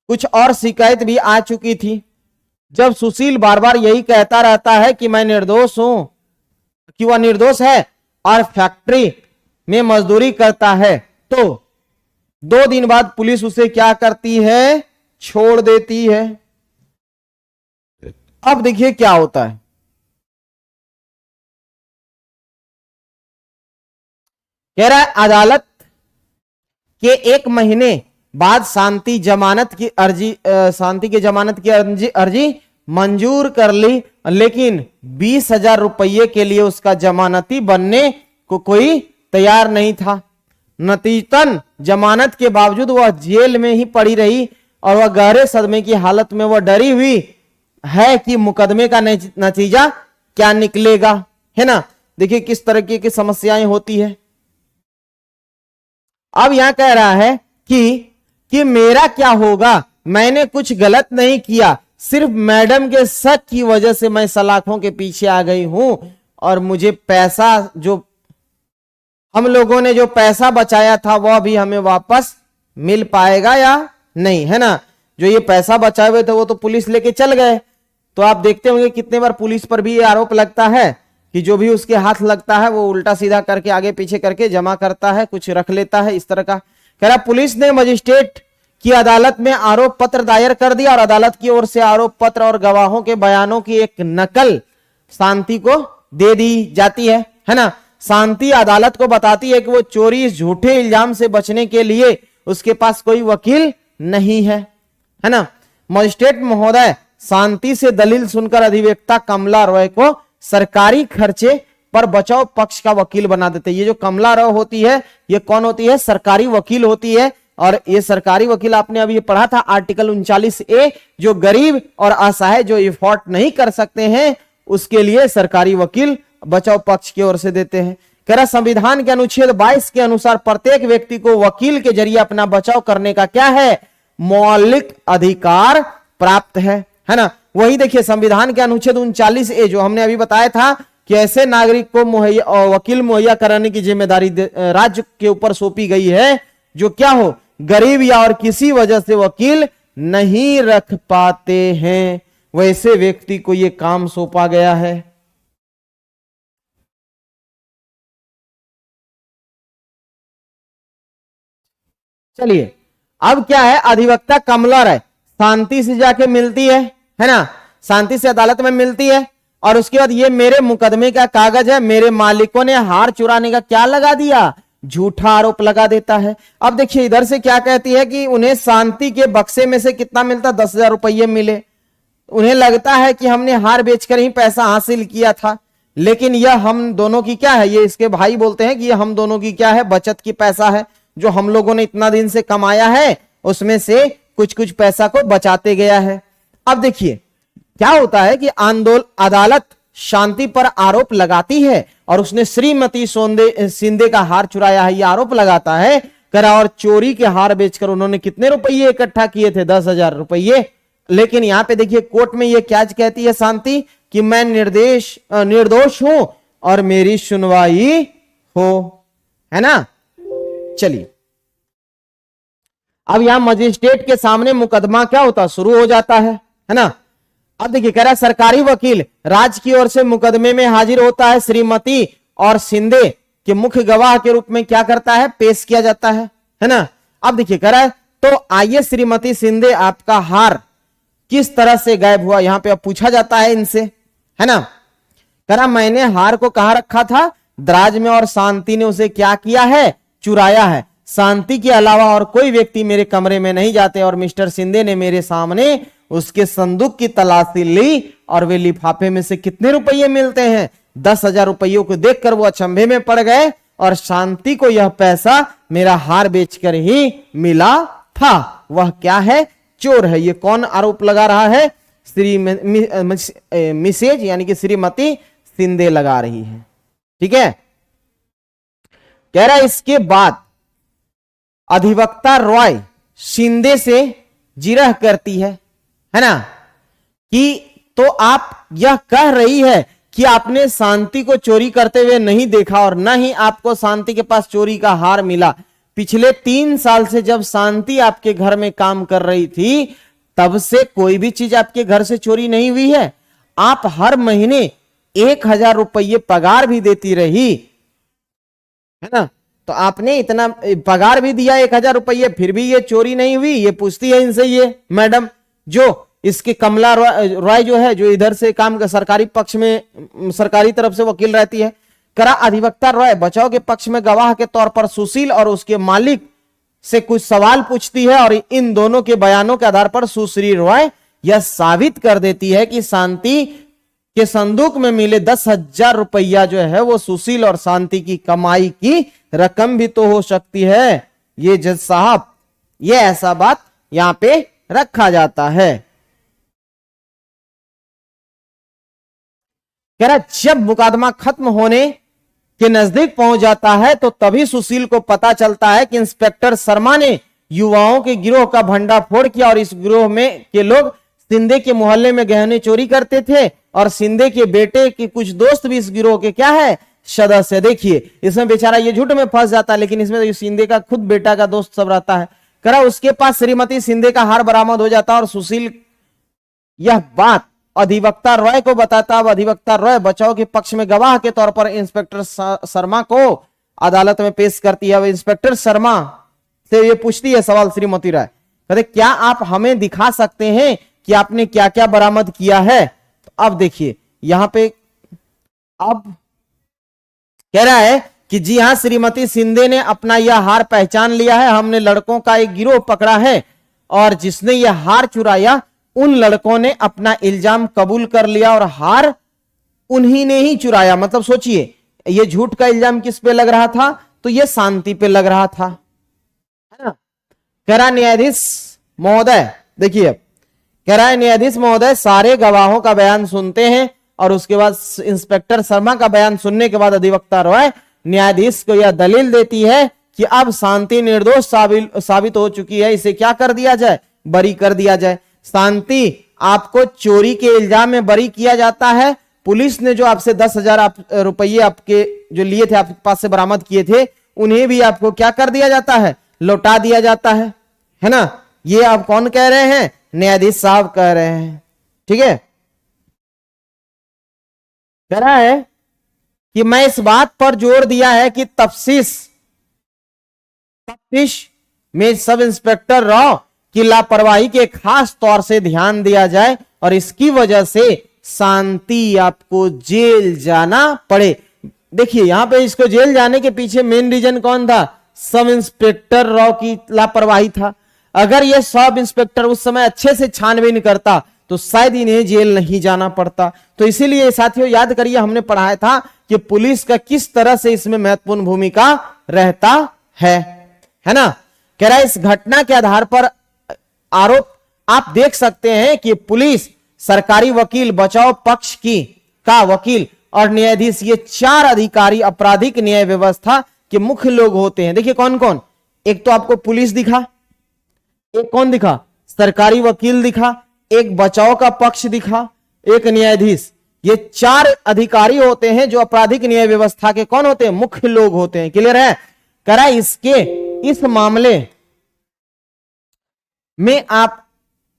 कुछ और शिकायत भी आ चुकी थी। जब सुशील बार बार यही कहता रहता है कि मैं निर्दोष हूं, कि वह निर्दोष है और फैक्ट्री में मजदूरी करता है, तो 2 दिन बाद पुलिस उसे क्या करती है, छोड़ देती है। अब देखिए क्या होता है। कह रहा है अदालत के 1 महीने बाद शांति की जमानत की अर्जी मंजूर कर ली, लेकिन 20,000 रुपये के लिए उसका जमानती बनने को कोई तैयार नहीं था। नतीजतन जमानत के बावजूद वह जेल में ही पड़ी रही और वह गहरे सदमे की हालत में वह डरी हुई है कि मुकदमे का नतीजा क्या निकलेगा, है ना। देखिए किस तरह की समस्याएं होती है। अब यहां कह रहा है कि मेरा क्या होगा, मैंने कुछ गलत नहीं किया, सिर्फ मैडम के शक की वजह से मैं सलाखों के पीछे आ गई हूं और मुझे पैसा, जो हम लोगों ने जो पैसा बचाया था वह भी हमें वापस मिल पाएगा या नहीं, है ना। जो ये पैसा बचाए हुए थे वो तो पुलिस लेके चल गए। तो आप देखते होंगे कितने बार पुलिस पर भी ये आरोप लगता है कि जो भी उसके हाथ लगता है वो उल्टा सीधा करके आगे पीछे करके जमा करता है, कुछ रख लेता है, इस तरह का। कह रहा पुलिस ने मजिस्ट्रेट की अदालत में आरोप पत्र दायर कर दिया और अदालत की ओर से आरोप पत्र और गवाहों के बयानों की एक नकल शांति को दे दी जाती है ना। शांति अदालत को बताती है कि वो चोरी इस झूठे इल्जाम से बचने के लिए उसके पास कोई वकील नहीं है ना। मजिस्ट्रेट महोदय शांति से दलील सुनकर अधिवक्ता कमला रॉय को सरकारी खर्चे पर बचाव पक्ष का वकील बना देते। ये जो कमला रॉय होती है ये कौन होती है, सरकारी वकील होती है। और ये सरकारी वकील आपने अभी पढ़ा था आर्टिकल 39A, जो गरीब और असहाय जो एफोर्ड नहीं कर सकते हैं उसके लिए सरकारी वकील बचाव पक्ष की ओर से देते हैं। कह रहा संविधान के अनुच्छेद 22 के अनुसार प्रत्येक व्यक्ति को वकील के जरिए अपना बचाव करने का क्या है, मौलिक अधिकार प्राप्त है ना। वही देखिए संविधान के अनुच्छेद 39A जो हमने अभी बताया था कि ऐसे नागरिक को वकील मुहैया कराने की जिम्मेदारी राज्य के ऊपर सौंपी गई है जो क्या हो, गरीब या और किसी वजह से वकील नहीं रख पाते हैं, वैसे व्यक्ति को यह काम सौंपा गया है। चलिए अब क्या है, अधिवक्ता कमला राय शांति से जाके मिलती है ना, शांति से अदालत में मिलती है और उसके बाद ये मेरे मुकदमे का कागज है, मेरे मालिकों ने हार चुराने का क्या लगा दिया, झूठा आरोप लगा देता है। अब देखिए इधर से क्या कहती है कि उन्हें शांति के बक्से में से कितना मिलता, 10,000 रुपये मिले। उन्हें लगता है कि हमने हार बेचकर ही पैसा हासिल किया था, लेकिन यह हम दोनों की क्या है, ये इसके भाई बोलते हैं कि यह हम दोनों की क्या है, बचत की पैसा है जो हम लोगों ने इतना दिन से कमाया है, उसमें से कुछ कुछ पैसा को बचाते गया है। अब देखिए क्या होता है कि अदालत शांति पर आरोप लगाती है और उसने श्रीमती शिंदे का हार चुराया है, यह आरोप लगाता है। करा और चोरी के हार बेचकर उन्होंने कितने रुपये इकट्ठा किए थे, 10,000 रुपये। लेकिन यहां पे देखिए कोर्ट में यह क्या कहती है शांति कि मैं निर्दोष हूं और मेरी सुनवाई हो, है ना। चलिए अब यहां मजिस्ट्रेट के सामने मुकदमा क्या होता, शुरू हो जाता है ना। अब देखिए कह रहा है सरकारी वकील राज्य की ओर से मुकदमे में हाजिर होता है, श्रीमती और शिंदे के मुख्य गवाह के रूप में क्या करता है, पेश किया जाता है ना। अब देखिए कह रहा है तो आइए श्रीमती शिंदे आपका हार किस तरह से गायब हुआ, यहां पे अब पूछा जाता है इनसे, है ना। कह रहा मैंने हार को कहां रखा था, दराज में, और शांति ने उसे क्या किया है, चुराया है। शांति के अलावा और कोई व्यक्ति मेरे कमरे में नहीं जाते और मिस्टर शिंदे ने मेरे सामने उसके संदूक की तलाशी ली और वे लिफाफे में से कितने रुपये मिलते हैं, 10,000 रुपयों को देखकर वो अचंभे में पड़ गए और शांति को यह पैसा मेरा हार बेचकर ही मिला था। वह क्या है, चोर है। ये कौन आरोप लगा रहा है, मिसेज यानी कि श्रीमती शिंदे लगा रही है, ठीक है। कह रहा है इसके बाद अधिवक्ता रॉय शिंदे से जिरह करती है ना, कि तो आप यह कह रही है कि आपने शांति को चोरी करते हुए नहीं देखा और न ही आपको शांति के पास चोरी का हार मिला। पिछले 3 साल से जब शांति आपके घर में काम कर रही थी तब से कोई भी चीज आपके घर से चोरी नहीं हुई है। आप हर महीने 1000 रुपये पगार भी देती रही है ना, तो आपने इतना पगार भी दिया 1000 रुपये, फिर भी ये चोरी नहीं हुई। ये पूछती है इनसे ये मैडम, जो इसके कमला रॉय जो है, जो इधर से काम सरकारी पक्ष में सरकारी तरफ से वकील रहती है, करा अधिवक्ता रॉय बचाव के पक्ष में गवाह के तौर पर सुशील और उसके मालिक से कुछ सवाल पूछती है और इन दोनों के बयानों के आधार पर सुश्री रॉय यह साबित कर देती है कि शांति के संदूक में मिले 10,000 रुपया जो है वो सुशील और शांति की कमाई की रकम भी तो हो सकती है। ये जज साहब, ये ऐसा बात यहां पे रखा जाता है। कह रहा जब मुकदमा खत्म होने के नजदीक पहुंच जाता है तो तभी सुशील को पता चलता है कि इंस्पेक्टर शर्मा ने युवाओं के गिरोह का भंडाफोड़ किया और इस गिरोह में के लोग शिंदे के मोहल्ले में गहने चोरी करते थे और शिंदे के बेटे के कुछ दोस्त भी इस गिरोह के क्या है सदस्य। देखिए इसमें बेचारा ये झूठ में फंस जाता है, लेकिन इसमें तो शिंदे का खुद बेटा का दोस्त सब रहता है। करा उसके पास श्रीमती शिंदे का हार बरामद हो जाता और सुशील यह बात अधिवक्ता रॉय को बताता। अब अधिवक्ता रॉय बचाव के पक्ष में गवाह के तौर पर इंस्पेक्टर शर्मा को अदालत में पेश करती है। अब इंस्पेक्टर शर्मा से ये पूछती है सवाल श्रीमती राय, कहते क्या आप हमें दिखा सकते हैं कि आपने क्या क्या बरामद किया है। तो अब देखिए यहां पे अब कह रहा है कि जी हां श्रीमती शिंदे ने अपना यह हार पहचान लिया है। हमने लड़कों का एक गिरोह पकड़ा है और जिसने यह हार चुराया उन लड़कों ने अपना इल्जाम कबूल कर लिया और हार उन्हीं ने ही चुराया। मतलब सोचिए ये झूठ का इल्जाम किस पे लग रहा था, तो ये शांति पे लग रहा था, है ना। कह रहा न्यायाधीश महोदय, देखिए अब कह रहा है न्यायाधीश महोदय सारे गवाहों का बयान सुनते हैं और उसके बाद इंस्पेक्टर शर्मा का बयान सुनने के बाद अधिवक्ता रॉय न्यायाधीश को यह दलील देती है कि अब शांति निर्दोष साबित हो चुकी है, इसे क्या कर दिया जाए, बरी कर दिया जाए। शांति आपको चोरी के इल्जाम में बरी किया जाता है। पुलिस ने जो आपसे 10,000 रुपये आपके जो लिए थे, आपके पास से बरामद किए थे, उन्हें भी आपको क्या कर दिया जाता है, लौटा दिया जाता है ना। ये आप कौन कह रहे हैं, न्यायाधीश साहब कह रहे हैं, ठीक है। कह रहा है कि मैं इस बात पर जोर दिया है कि तफ्तीश में सब इंस्पेक्टर राव की लापरवाही के खास तौर से ध्यान दिया जाए और इसकी वजह से शांति आपको जेल जाना पड़े। देखिए यहां पे इसको जेल जाने के पीछे मेन रीजन कौन था, सब इंस्पेक्टर राव की लापरवाही था। अगर यह सब इंस्पेक्टर उस समय अच्छे से छानबीन करता तो शायद इन्हें जेल नहीं जाना पड़ता। तो इसीलिए साथियों याद करिए हमने पढ़ाया था कि पुलिस का किस तरह से इसमें महत्वपूर्ण भूमिका रहता है ना। कह रहा है इस घटना के आधार पर आरोप आप देख सकते हैं कि पुलिस, सरकारी वकील, बचाव पक्ष का वकील और न्यायाधीश, ये 4 अधिकारी आपराधिक न्याय व्यवस्था के मुख्य लोग होते हैं। देखिए कौन कौन, एक तो आपको पुलिस दिखा, एक कौन दिखा, सरकारी वकील दिखा, एक बचाव का पक्ष दिखा, एक न्यायाधीश। ये 4 अधिकारी होते हैं जो आपराधिक न्याय व्यवस्था के कौन होते हैं, मुख्य लोग होते हैं। क्लियर है। करा इस मामले में आप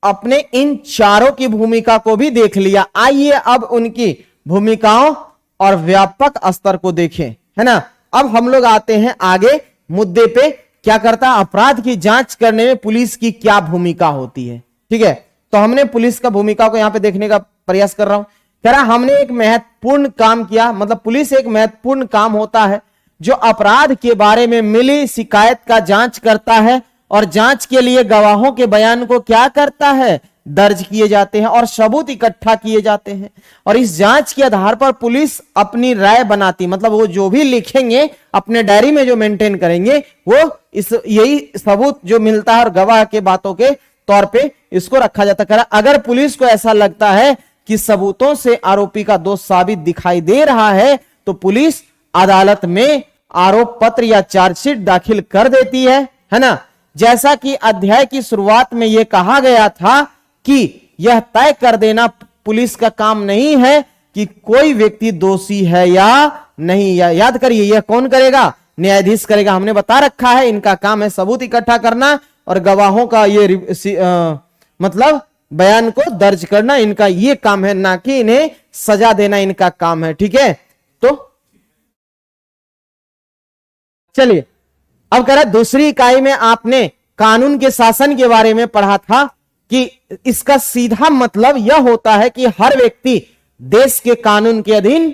अपने इन चारों की भूमिका को भी देख लिया। आइए अब उनकी भूमिकाओं और व्यापक स्तर को देखें, है ना। अब हम लोग आते हैं आगे मुद्दे पे, क्या करता है, अपराध की जांच करने में पुलिस की क्या भूमिका होती है। ठीक है, तो हमने पुलिस का भूमिका को यहां पे देखने का प्रयास कर रहा हूं। कह रहा हमने एक महत्वपूर्ण काम किया, मतलब पुलिस एक महत्वपूर्ण काम होता है जो अपराध के बारे में मिली शिकायत का जांच करता है और जांच के लिए गवाहों के बयान को क्या करता है, दर्ज किए जाते हैं और सबूत इकट्ठा किए जाते हैं और इस जांच के आधार पर पुलिस अपनी राय बनाती, मतलब वो जो भी लिखेंगे अपने डायरी में जो मेंटेन करेंगे वो यही सबूत जो मिलता है और गवाह के बातों के तौर पे इसको रखा जाता है। अगर पुलिस को ऐसा लगता है कि सबूतों से आरोपी का दोष साबित दिखाई दे रहा है तो पुलिस अदालत में आरोप पत्र या चार्जशीट दाखिल कर देती है ना। जैसा कि अध्याय की शुरुआत में यह कहा गया था कि यह तय कर देना पुलिस का काम नहीं है कि कोई व्यक्ति दोषी है या नहीं। याद करिए, यह कौन करेगा? न्यायाधीश करेगा। हमने बता रखा है इनका काम है सबूत इकट्ठा करना और गवाहों का ये मतलब बयान को दर्ज करना, इनका ये काम है, ना कि इन्हें सजा देना इनका काम है। ठीक है, तो चलिए अब कह रहा दूसरी इकाई में आपने कानून के शासन के बारे में पढ़ा था कि इसका सीधा मतलब यह होता है कि हर व्यक्ति देश के कानून के अधीन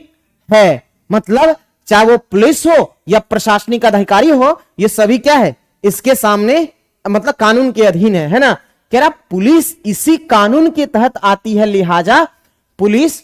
है। मतलब चाहे वो पुलिस हो या प्रशासनिक अधिकारी हो, ये सभी क्या है? इसके सामने मतलब कानून के अधीन है ना। कह रहा पुलिस इसी कानून के तहत आती है, लिहाजा पुलिस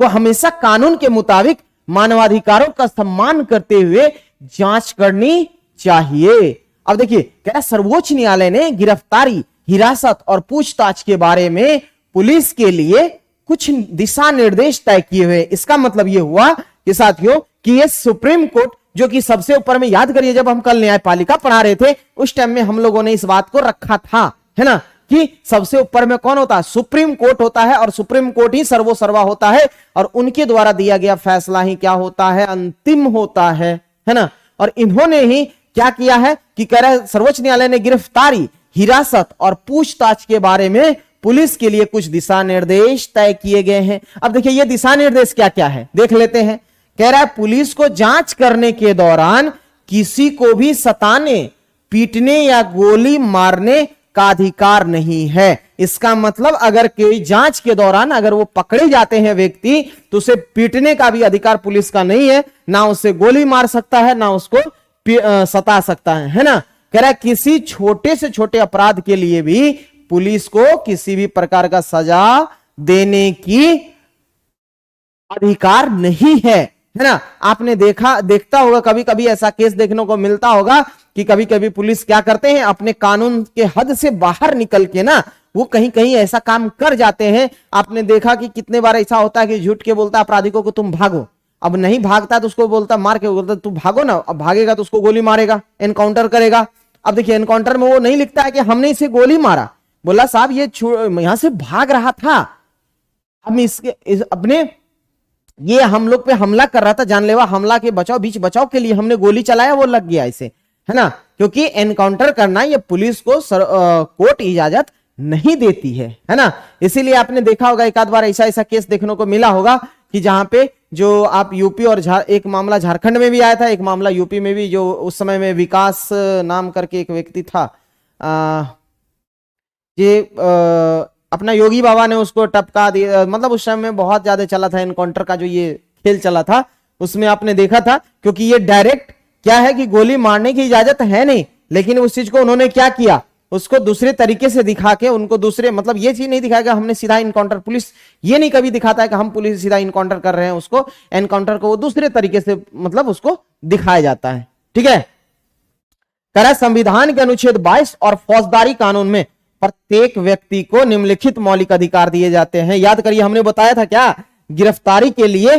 को हमेशा कानून के मुताबिक मानवाधिकारों का सम्मान करते हुए जांच करनी चाहिए। अब देखिए, कह रहा सर्वोच्च न्यायालय ने गिरफ्तारी, हिरासत और पूछताछ के बारे में पुलिस के लिए कुछ दिशा निर्देश तय किए हुए। इसका मतलब यह हुआ कि साथियों कि ये सुप्रीम कोर्ट जो कि सबसे ऊपर में, याद करिए जब हम कल न्यायपालिका पढ़ा रहे थे उस टाइम में हम लोगों ने इस बात को रखा था, है ना, कि सबसे ऊपर में कौन होता है? सुप्रीम कोर्ट होता है और सुप्रीम कोर्ट ही सर्वोसर्वा होता है और उनके द्वारा दिया गया फैसला ही क्या होता है? अंतिम होता है ना। और इन्होंने ही क्या किया है कि कह रहे सर्वोच्च न्यायालय ने गिरफ्तारी, हिरासत और पूछताछ के बारे में पुलिस के लिए कुछ दिशा निर्देश तय किए गए हैं। अब देखिए ये दिशा निर्देश क्या क्या है देख लेते हैं। कह रहा है पुलिस को जांच करने के दौरान किसी को भी सताने, पीटने या गोली मारने का अधिकार नहीं है। इसका मतलब अगर कोई जांच के दौरान अगर वो पकड़े जाते हैं व्यक्ति, तो उसे पीटने का भी अधिकार पुलिस का नहीं है, ना उसे गोली मार सकता है ना उसको सता सकता है ना। कह रहा है किसी छोटे से छोटे अपराध के लिए भी पुलिस को किसी भी प्रकार का सजा देने की अधिकार नहीं है ना। आपने देखता होगा कभी कभी ऐसा केस देखने को मिलता होगा कि कभी कभी पुलिस क्या करते हैं, अपने कानून के हद से बाहर निकल के ना वो कहीं कहीं ऐसा काम कर जाते हैं। आपने देखा कि कितने बार ऐसा होता है कि झूठ के बोलता अपराधियों को तुम भागो, अब नहीं भागता तो उसको बोलता मार के बोलता तू भागो ना, अब भागेगा तो उसको गोली मारेगा, एनकाउंटर करेगा। अब देखिए एनकाउंटर में वो नहीं लिखता है कि हमने इसे गोली मारा, बोला साहब ये यहां से भाग रहा था, हम अपने ये हम लोग पे हमला कर रहा था, जानलेवा हमला के बीच बचाव के लिए हमने गोली चलाया, वो लग गया इसे, है ना। क्योंकि एनकाउंटर करना ये पुलिस को कोर्ट इजाजत नहीं देती है ना। इसीलिए आपने देखा होगा एक आध बार ऐसा केस देखने को मिला होगा कि जहां पे जो आप यूपी और एक मामला झारखंड में भी आया था, एक मामला यूपी में भी, जो उस समय में विकास नाम करके एक व्यक्ति था, ये अपना योगी बाबा ने उसको टपका दिया, मतलब उस समय में बहुत ज्यादा चला था एनकाउंटर का जो ये खेल चला था, उसमें आपने देखा था। क्योंकि ये डायरेक्ट क्या है कि गोली मारने की इजाजत है नहीं, लेकिन उस चीज को उन्होंने क्या किया, उसको दूसरे तरीके से दिखा के उनको दूसरे, मतलब ये चीज नहीं दिखाएगा हमने सीधा इनकाउंटर, पुलिस ये नहीं कभी दिखाता है कि हम पुलिस सीधा इनकाउंटर कर रहे हैं, उसको एनकाउंटर को वो दूसरे तरीके से मतलब उसको दिखाया जाता है। ठीक है, कह रहा है संविधान के अनुच्छेद 22 और फौजदारी कानून में प्रत्येक व्यक्ति को निम्नलिखित मौलिक अधिकार दिए जाते हैं। याद करिए हमने बताया था क्या, गिरफ्तारी के लिए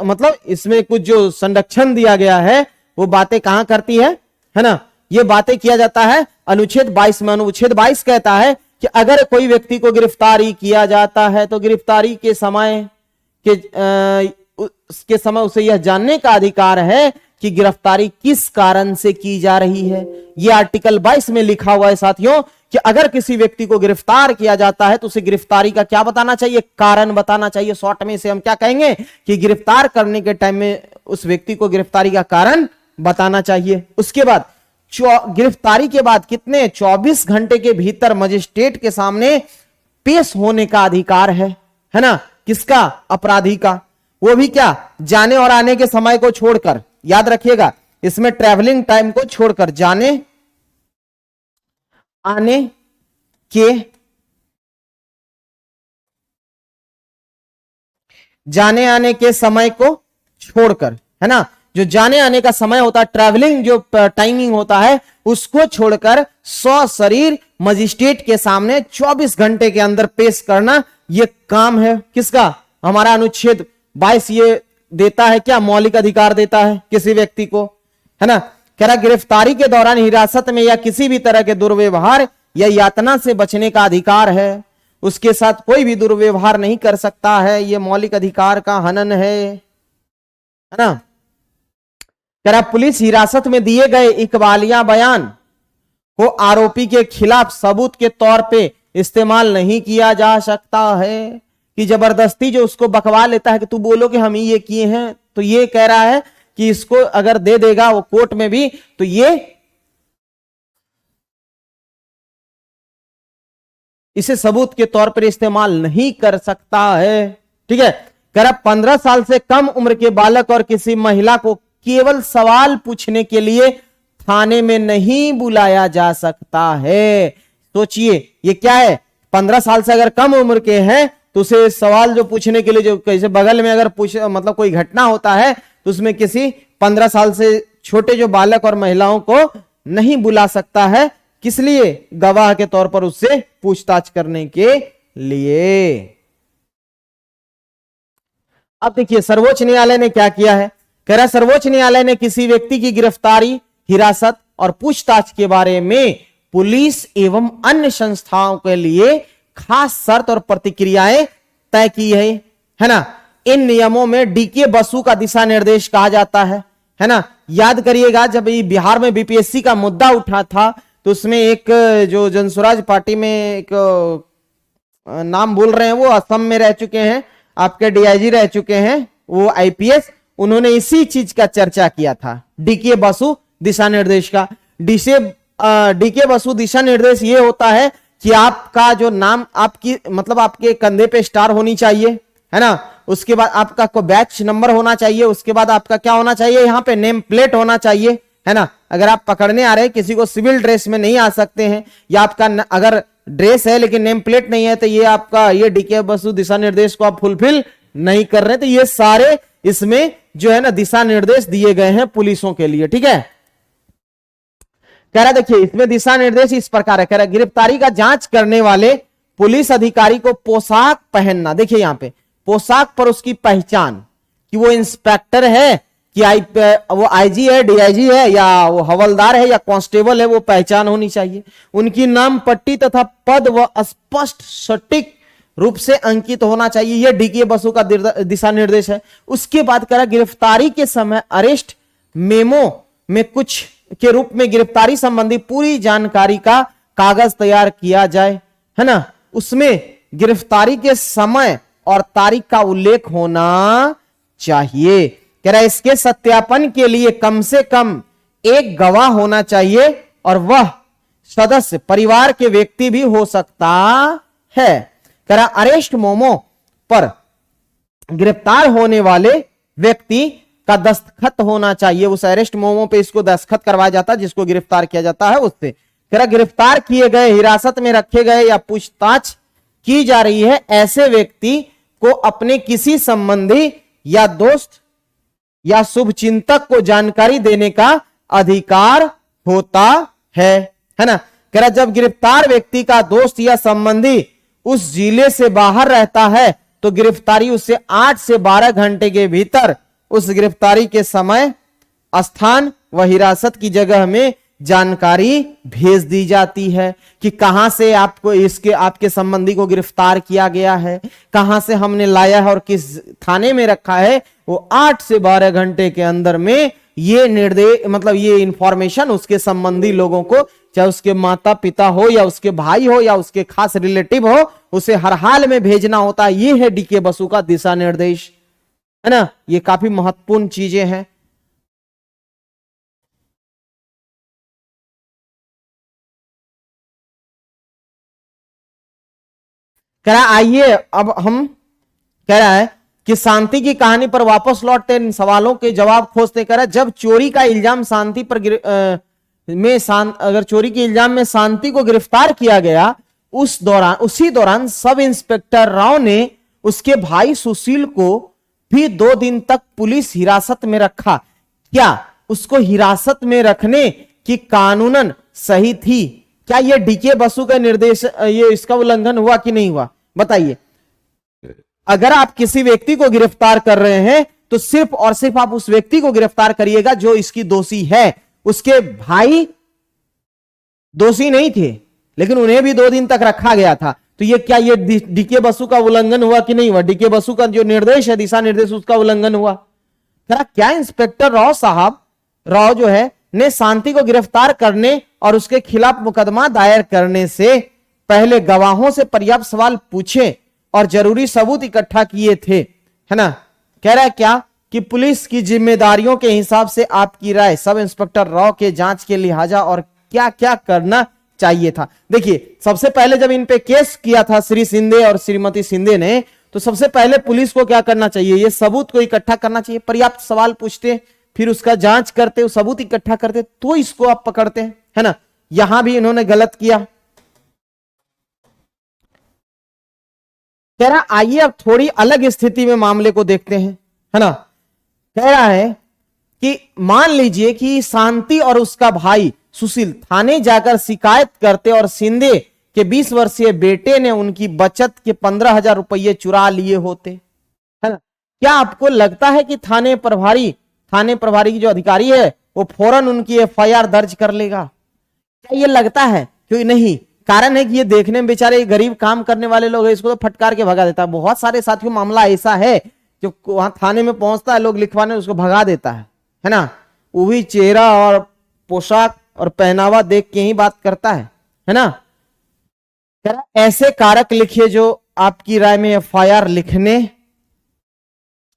मतलब इसमें कुछ जो संरक्षण दिया गया है वो बातें कहां करती है ना, ये बातें किया जाता है अनुच्छेद 22 में। अनुच्छेद 22 कहता है कि अगर कोई व्यक्ति को गिरफ्तारी किया जाता है तो गिरफ्तारी के समय उसे यह जानने का अधिकार है कि गिरफ्तारी किस कारण से की जा रही है। यह आर्टिकल 22 में लिखा हुआ है साथियों कि अगर किसी व्यक्ति को गिरफ्तार किया जाता है तो उसे गिरफ्तारी का क्या बताना चाहिए, कारण बताना चाहिए। शॉर्ट में इसे हम क्या कहेंगे कि गिरफ्तार करने के टाइम में उस व्यक्ति को गिरफ्तारी का कारण बताना चाहिए। उसके बाद गिरफ्तारी के बाद कितने 24 घंटे के भीतर मजिस्ट्रेट के सामने पेश होने का अधिकार है ना, किसका, अपराधी का। वो भी क्या, जाने और आने के समय को छोड़कर, याद रखिएगा इसमें ट्रैवलिंग टाइम को छोड़कर, जाने आने के समय को छोड़कर, है ना, जो जाने आने का समय होता है, ट्रैवलिंग जो टाइमिंग होता है उसको छोड़कर सशरीर मजिस्ट्रेट के सामने 24 घंटे के अंदर पेश करना, यह काम है किसका, हमारा अनुच्छेद 22 ये देता है क्या, मौलिक अधिकार देता है किसी व्यक्ति को, है ना। कह रहा गिरफ्तारी के दौरान हिरासत में या किसी भी तरह के दुर्व्यवहार या यातना से बचने का अधिकार है, उसके साथ कोई भी दुर्व्यवहार नहीं कर सकता है, यह मौलिक अधिकार का हनन है ना। कह रहा पुलिस हिरासत में दिए गए इकबालिया बयान को आरोपी के खिलाफ सबूत के तौर पे इस्तेमाल नहीं किया जा सकता है, कि जबरदस्ती जो उसको बकवा लेता है कि तू बोलो कि हम ही ये किए हैं, तो ये कह रहा है कि इसको अगर दे देगा वो कोर्ट में भी तो ये इसे सबूत के तौर पर इस्तेमाल नहीं कर सकता है। ठीक है, कह रहा 15 साल से कम उम्र के बालक और किसी महिला को केवल सवाल पूछने के लिए थाने में नहीं बुलाया जा सकता है। सोचिए ये क्या है, 15 साल से अगर कम उम्र के हैं तो उसे सवाल जो पूछने के लिए, जो कैसे बगल में अगर मतलब कोई घटना होता है तो उसमें किसी 15 साल से छोटे जो बालक और महिलाओं को नहीं बुला सकता है, किस लिए? गवाह के तौर पर उससे पूछताछ करने के लिए। अब देखिए सर्वोच्च न्यायालय ने क्या किया है, कह रहा सर्वोच्च न्यायालय ने किसी व्यक्ति की गिरफ्तारी, हिरासत और पूछताछ के बारे में पुलिस एवं अन्य संस्थाओं के लिए खास शर्त और प्रतिक्रियाएं तय की है ना। इन नियमों में डीके बसु का दिशा निर्देश कहा जाता है ना। याद करिएगा जब बिहार में बीपीएससी का मुद्दा उठा था तो उसमें एक जो जनसुराज पार्टी में एक नाम बोल रहे हैं, वो असम में रह चुके हैं, आपके डीआईजी रह चुके हैं, वो आईपीएस, उन्होंने इसी चीज का चर्चा किया था, डीके बसु दिशा निर्देश का। डीके बसु दिशा निर्देश ये होता है कि आपका जो नाम, आपकी मतलब आपके कंधे पे स्टार होनी चाहिए, है ना, उसके बाद आपका को बैच नंबर होना चाहिए, उसके बाद आपका क्या होना चाहिए, यहाँ पे नेम प्लेट होना चाहिए, है ना। अगर आप पकड़ने आ रहे हैं किसी को, सिविल ड्रेस में नहीं आ सकते हैं, या आपका अगर ड्रेस है लेकिन नेम प्लेट नहीं है, तो ये आपका ये डीके बसु दिशा निर्देश को आप फुलफिल नहीं कर रहे। तो ये सारे इसमें जो है ना दिशा निर्देश दिए गए हैं पुलिसों के लिए। ठीक है, कह रहा देखिए इसमें दिशा निर्देश इस प्रकार है, कह रहा गिरफ्तारी का जांच करने वाले पुलिस अधिकारी को पोशाक पहनना, देखिए यहां पे पोशाक पर उसकी पहचान, कि वो इंस्पेक्टर है कि वो आईजी है, डीआईजी है, या वो हवलदार है या कांस्टेबल है, वो पहचान होनी चाहिए। उनकी नाम पट्टी तथा पद व स्पष्ट सटीक रूप से अंकित होना चाहिए, यह डीके बसु का दिशा निर्देश है। उसके बाद कह रहा गिरफ्तारी के समय अरेस्ट मेमो में कुछ के रूप में गिरफ्तारी संबंधी पूरी जानकारी का कागज तैयार किया जाए, है ना। उसमें गिरफ्तारी के समय और तारीख का उल्लेख होना चाहिए। कह रहा इसके सत्यापन के लिए कम से कम एक गवाह होना चाहिए और वह सदस्य परिवार के व्यक्ति भी हो सकता है। कह रहा अरेस्ट मोमो पर गिरफ्तार होने वाले व्यक्ति का दस्तखत होना चाहिए, उस अरेस्ट मोमो पे इसको दस्तखत करवाया जाता है जिसको गिरफ्तार किया जाता है उससे। कह रहा गिरफ्तार किए गए, हिरासत में रखे गए या पूछताछ की जा रही है ऐसे व्यक्ति को अपने किसी संबंधी या दोस्त या शुभचिंतक को जानकारी देने का अधिकार होता है ना। कह रहा जब गिरफ्तार व्यक्ति का दोस्त या संबंधी उस जिले से बाहर रहता है तो गिरफ्तारी उससे 8 से 12 घंटे के भीतर उस गिरफ्तारी के समय, स्थान व हिरासत की जगह में जानकारी भेज दी जाती है कि कहां से आपको इसके आपके संबंधी को गिरफ्तार किया गया है, कहां से हमने लाया है और किस थाने में रखा है। वो 8 से 12 घंटे के अंदर में ये निर्देश, मतलब ये इंफॉर्मेशन उसके संबंधी लोगों को, चाहे उसके माता पिता हो या उसके भाई हो या उसके खास रिलेटिव हो, उसे हर हाल में भेजना होता है। ये है डीके बसु का दिशा निर्देश, है ना। ये काफी महत्वपूर्ण चीजें हैं। कह रहा आइए अब हम, कह रहा है कि शांति की कहानी पर वापस लौटते इन सवालों के जवाब खोजते। कह रहा जब चोरी का इल्जाम शांति पर अगर चोरी के इल्जाम में शांति को गिरफ्तार किया गया, उसी दौरान सब इंस्पेक्टर राव ने उसके भाई सुशील को भी 2 दिन तक पुलिस हिरासत में रखा। क्या उसको हिरासत में रखने की कानूनन सही थी? क्या यह डीके बसु का निर्देश, ये इसका उल्लंघन हुआ कि नहीं हुआ? बताइए। अगर आप किसी व्यक्ति को गिरफ्तार कर रहे हैं तो सिर्फ और सिर्फ आप उस व्यक्ति को गिरफ्तार करिएगा जो इसकी दोषी है, उसके भाई दोषी नहीं थे, लेकिन उन्हें भी 2 दिन तक रखा गया था। तो ये क्या, ये डीके बसु का उल्लंघन हुआ कि नहीं हुआ? डीके बसु का जो निर्देश है, दिशा निर्देश, उसका उल्लंघन हुआ। क्या इंस्पेक्टर राव जो है ने शांति को गिरफ्तार करने और उसके खिलाफ मुकदमा दायर करने से पहले गवाहों से पर्याप्त सवाल पूछे और जरूरी सबूत इकट्ठा किए थे, है ना। कह रहा है क्या कि पुलिस की जिम्मेदारियों के हिसाब से आपकी राय सब इंस्पेक्टर राव के जांच के लिहाजा और क्या क्या करना चाहिए था। देखिए, सबसे पहले जब इन पे केस किया था श्री शिंदे और श्रीमती शिंदे ने, तो सबसे पहले पुलिस को क्या करना चाहिए? ये सबूत को इकट्ठा करना चाहिए, पर्याप्त सवाल पूछते, फिर उसका जांच करते, सबूत इकट्ठा करते, तो इसको आप पकड़ते हैं, है ना। यहां भी इन्होंने गलत किया। कह रहा आइए अब थोड़ी अलग स्थिति में मामले को देखते हैं, है ना। कह रहा है कि मान लीजिए कि शांति और उसका भाई सुशील थाने जाकर शिकायत करते और शिंदे के 20 वर्षीय बेटे ने उनकी बचत के 15,000 रुपये चुरा लिए होते, है ना। क्या आपको लगता है कि थाने प्रभारी की जो अधिकारी है वो फौरन उनकी FIR दर्ज कर लेगा? क्या ये लगता है? क्यों नहीं। कारण है कि ये देखने में बेचारे गरीब काम करने वाले लोग हैं, इसको तो फटकार के भगा देता है। बहुत सारे साथियों मामला ऐसा है जो वहां थाने में पहुंचता है, लोग लिखवाने उसको भगा देता है ना। वो भी चेहरा और पोशाक और पहनावा देख के ही बात करता है ना। ऐसे कारक लिखिए जो आपकी राय में FIR लिखने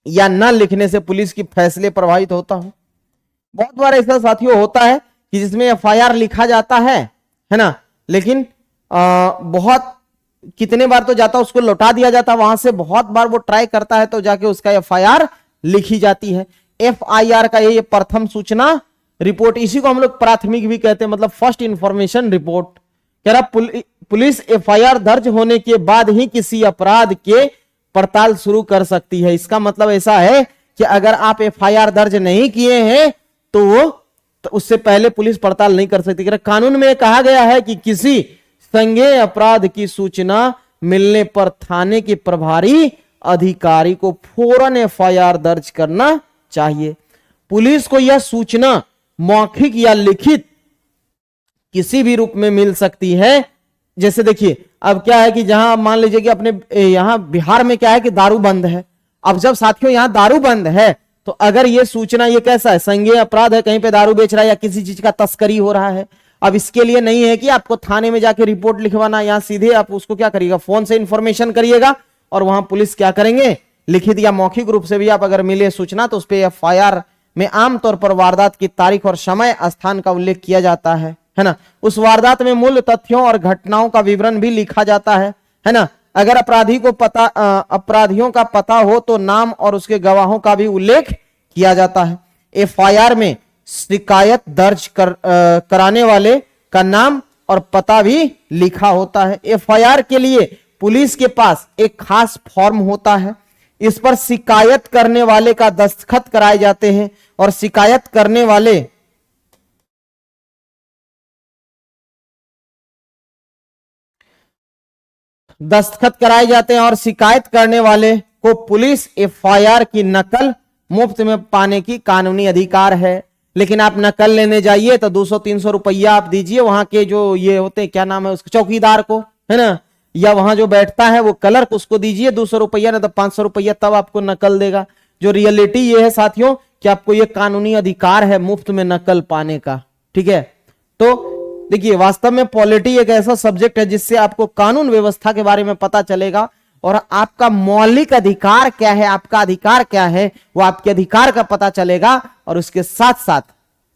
या न लिखने से पुलिस की फैसले प्रभावित होता हो। बहुत बार ऐसा साथियों होता है कि जिसमें FIR लिखा जाता है ना, लेकिन बहुत कितने बार तो जाता उसको लौटा दिया जाता, वहां से बहुत बार वो ट्राई करता है तो जाके उसका FIR लिखी जाती है। FIR का ये प्रथम सूचना रिपोर्ट, इसी को हम लोग प्राथमिक भी कहते हैं, मतलब फर्स्ट इंफॉर्मेशन रिपोर्ट। कह रहा पुलिस FIR दर्ज होने के बाद ही किसी अपराध के पड़ताल शुरू कर सकती है। इसका मतलब ऐसा है कि अगर आप FIR दर्ज नहीं किए हैं तो उससे पहले पुलिस पड़ताल नहीं कर सकती। कानून में कहा गया है कि किसी संज्ञेय अपराध की सूचना मिलने पर थाने के प्रभारी अधिकारी को फौरन FIR दर्ज करना चाहिए। पुलिस को यह सूचना मौखिक या लिखित किसी भी रूप में मिल सकती है। जैसे देखिए, अब क्या है कि जहां मान लीजिए कि अपने यहां बिहार में क्या है कि दारू बंद है। अब जब साथियों यहां दारू बंद है तो अगर ये सूचना, ये कैसा है, संज्ञेय अपराध है, कहीं पे दारू बेच रहा है या किसी चीज का तस्करी हो रहा है। अब इसके लिए नहीं है कि आपको थाने में जाके रिपोर्ट लिखवाना, यहां सीधे आप उसको क्या करिएगा, फोन से इंफॉर्मेशन करिएगा और वहां पुलिस क्या करेंगे, लिखित या मौखिक रूप से भी आप अगर मिले सूचना तो उस पर FIR में आमतौर पर वारदात की तारीख और समय स्थान का उल्लेख किया जाता है ना। उस वारदात में मूल तथ्यों और घटनाओं का विवरण भी लिखा जाता है ना। अगर अपराधियों का पता हो तो नाम और उसके गवाहों का भी उल्लेख किया जाता है। FIR में शिकायत दर्ज कराने वाले का नाम और पता भी लिखा होता है। FIR के लिए पुलिस के पास एक खास फॉर्म होता है, इस पर शिकायत करने वाले का दस्तखत कराए जाते हैं और शिकायत करने वाले दस्तखत कराए जाते हैं और शिकायत करने वाले को पुलिस FIR की नकल मुफ्त में पाने की कानूनी अधिकार है। लेकिन आप नकल लेने जाइए तो 200-300 रुपया आप दीजिए वहां के जो ये होते हैं, क्या नाम है उसके, चौकीदार को, है ना, या वहां जो बैठता है वो क्लर्क, उसको दीजिए 200 रुपया, ना तो 500 रुपया, तब आपको नकल देगा। जो रियलिटी ये है साथियों कि आपको ये कानूनी अधिकार है मुफ्त में नकल पाने का, ठीक है। तो देखिए, वास्तव में पॉलिटी एक ऐसा सब्जेक्ट है जिससे आपको कानून व्यवस्था के बारे में पता चलेगा और आपका मौलिक अधिकार क्या है, आपका अधिकार क्या है, वो आपके अधिकार का पता चलेगा। और उसके साथ साथ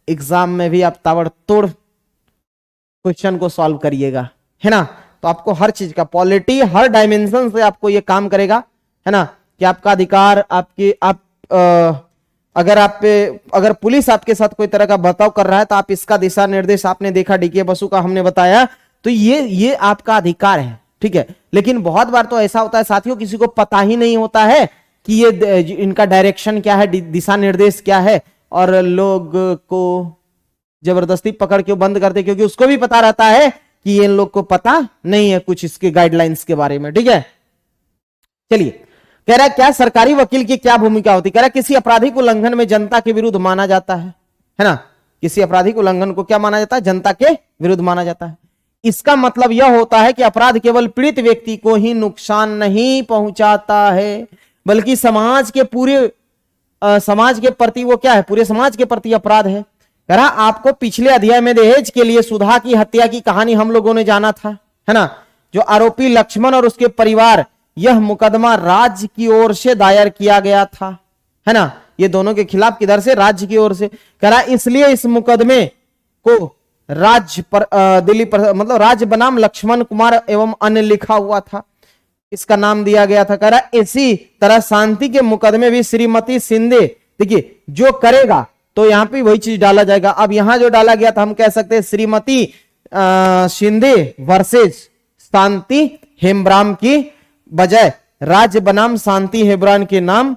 एग्जाम में भी आप ताबड़तोड़ क्वेश्चन को सॉल्व करिएगा, है ना। तो आपको हर चीज का पॉलिटी हर डायमेंशन से आपको ये काम करेगा, है ना, कि आपका अधिकार, अगर पुलिस आपके साथ कोई तरह का बर्ताव कर रहा है तो आप इसका दिशा निर्देश, आपने देखा डीके बसु का हमने बताया, तो ये आपका अधिकार है, ठीक है। लेकिन बहुत बार तो ऐसा होता है साथियों, किसी को पता ही नहीं होता है कि ये इनका डायरेक्शन क्या है, दिशा निर्देश क्या है, और लोग को जबरदस्ती पकड़ के बंद करते, क्योंकि उसको भी पता रहता है कि ये लोग को पता नहीं है कुछ इसके गाइडलाइंस के बारे में, ठीक है। चलिए, कह रहा है क्या सरकारी वकील की क्या भूमिका होती है। कह रहा है किसी आपराधिक उल्लंघन में जनता के विरुद्ध माना जाता है ना, किसी आपराधिक उल्लंघन को क्या माना जाता है? जनता के विरुद्ध माना जाता है। इसका मतलब यह होता है कि अपराध केवल पीड़ित व्यक्ति को ही नुकसान नहीं पहुंचाता है, बल्कि समाज के प्रति वो क्या है? पूरे समाज के प्रति अपराध है। कह रहा आपको पिछले अध्याय में दहेज के लिए सुधा की हत्या की कहानी हम लोगों ने जाना था, है ना? जो आरोपी लक्ष्मण और उसके परिवार, यह मुकदमा राज्य की ओर से दायर किया गया था, है ना? ये दोनों के खिलाफ किधर से? राज्य की ओर से। कह रहा इसलिए इस मुकदमे को राज्य पर दिल्ली पर मतलब राज्य बनाम लक्ष्मण कुमार एवं अन्य लिखा हुआ था, इसका नाम दिया गया था। कह रहा इसी तरह शांति के मुकदमे भी श्रीमती शिंदे, देखिए जो करेगा तो यहां पे वही चीज डाला जाएगा। अब यहां जो डाला गया था हम कह सकते हैं श्रीमती शिंदे वर्सेस शांति हेम्ब्राम की बजाय राज्य बनाम शांति हेम्ब्राम के नाम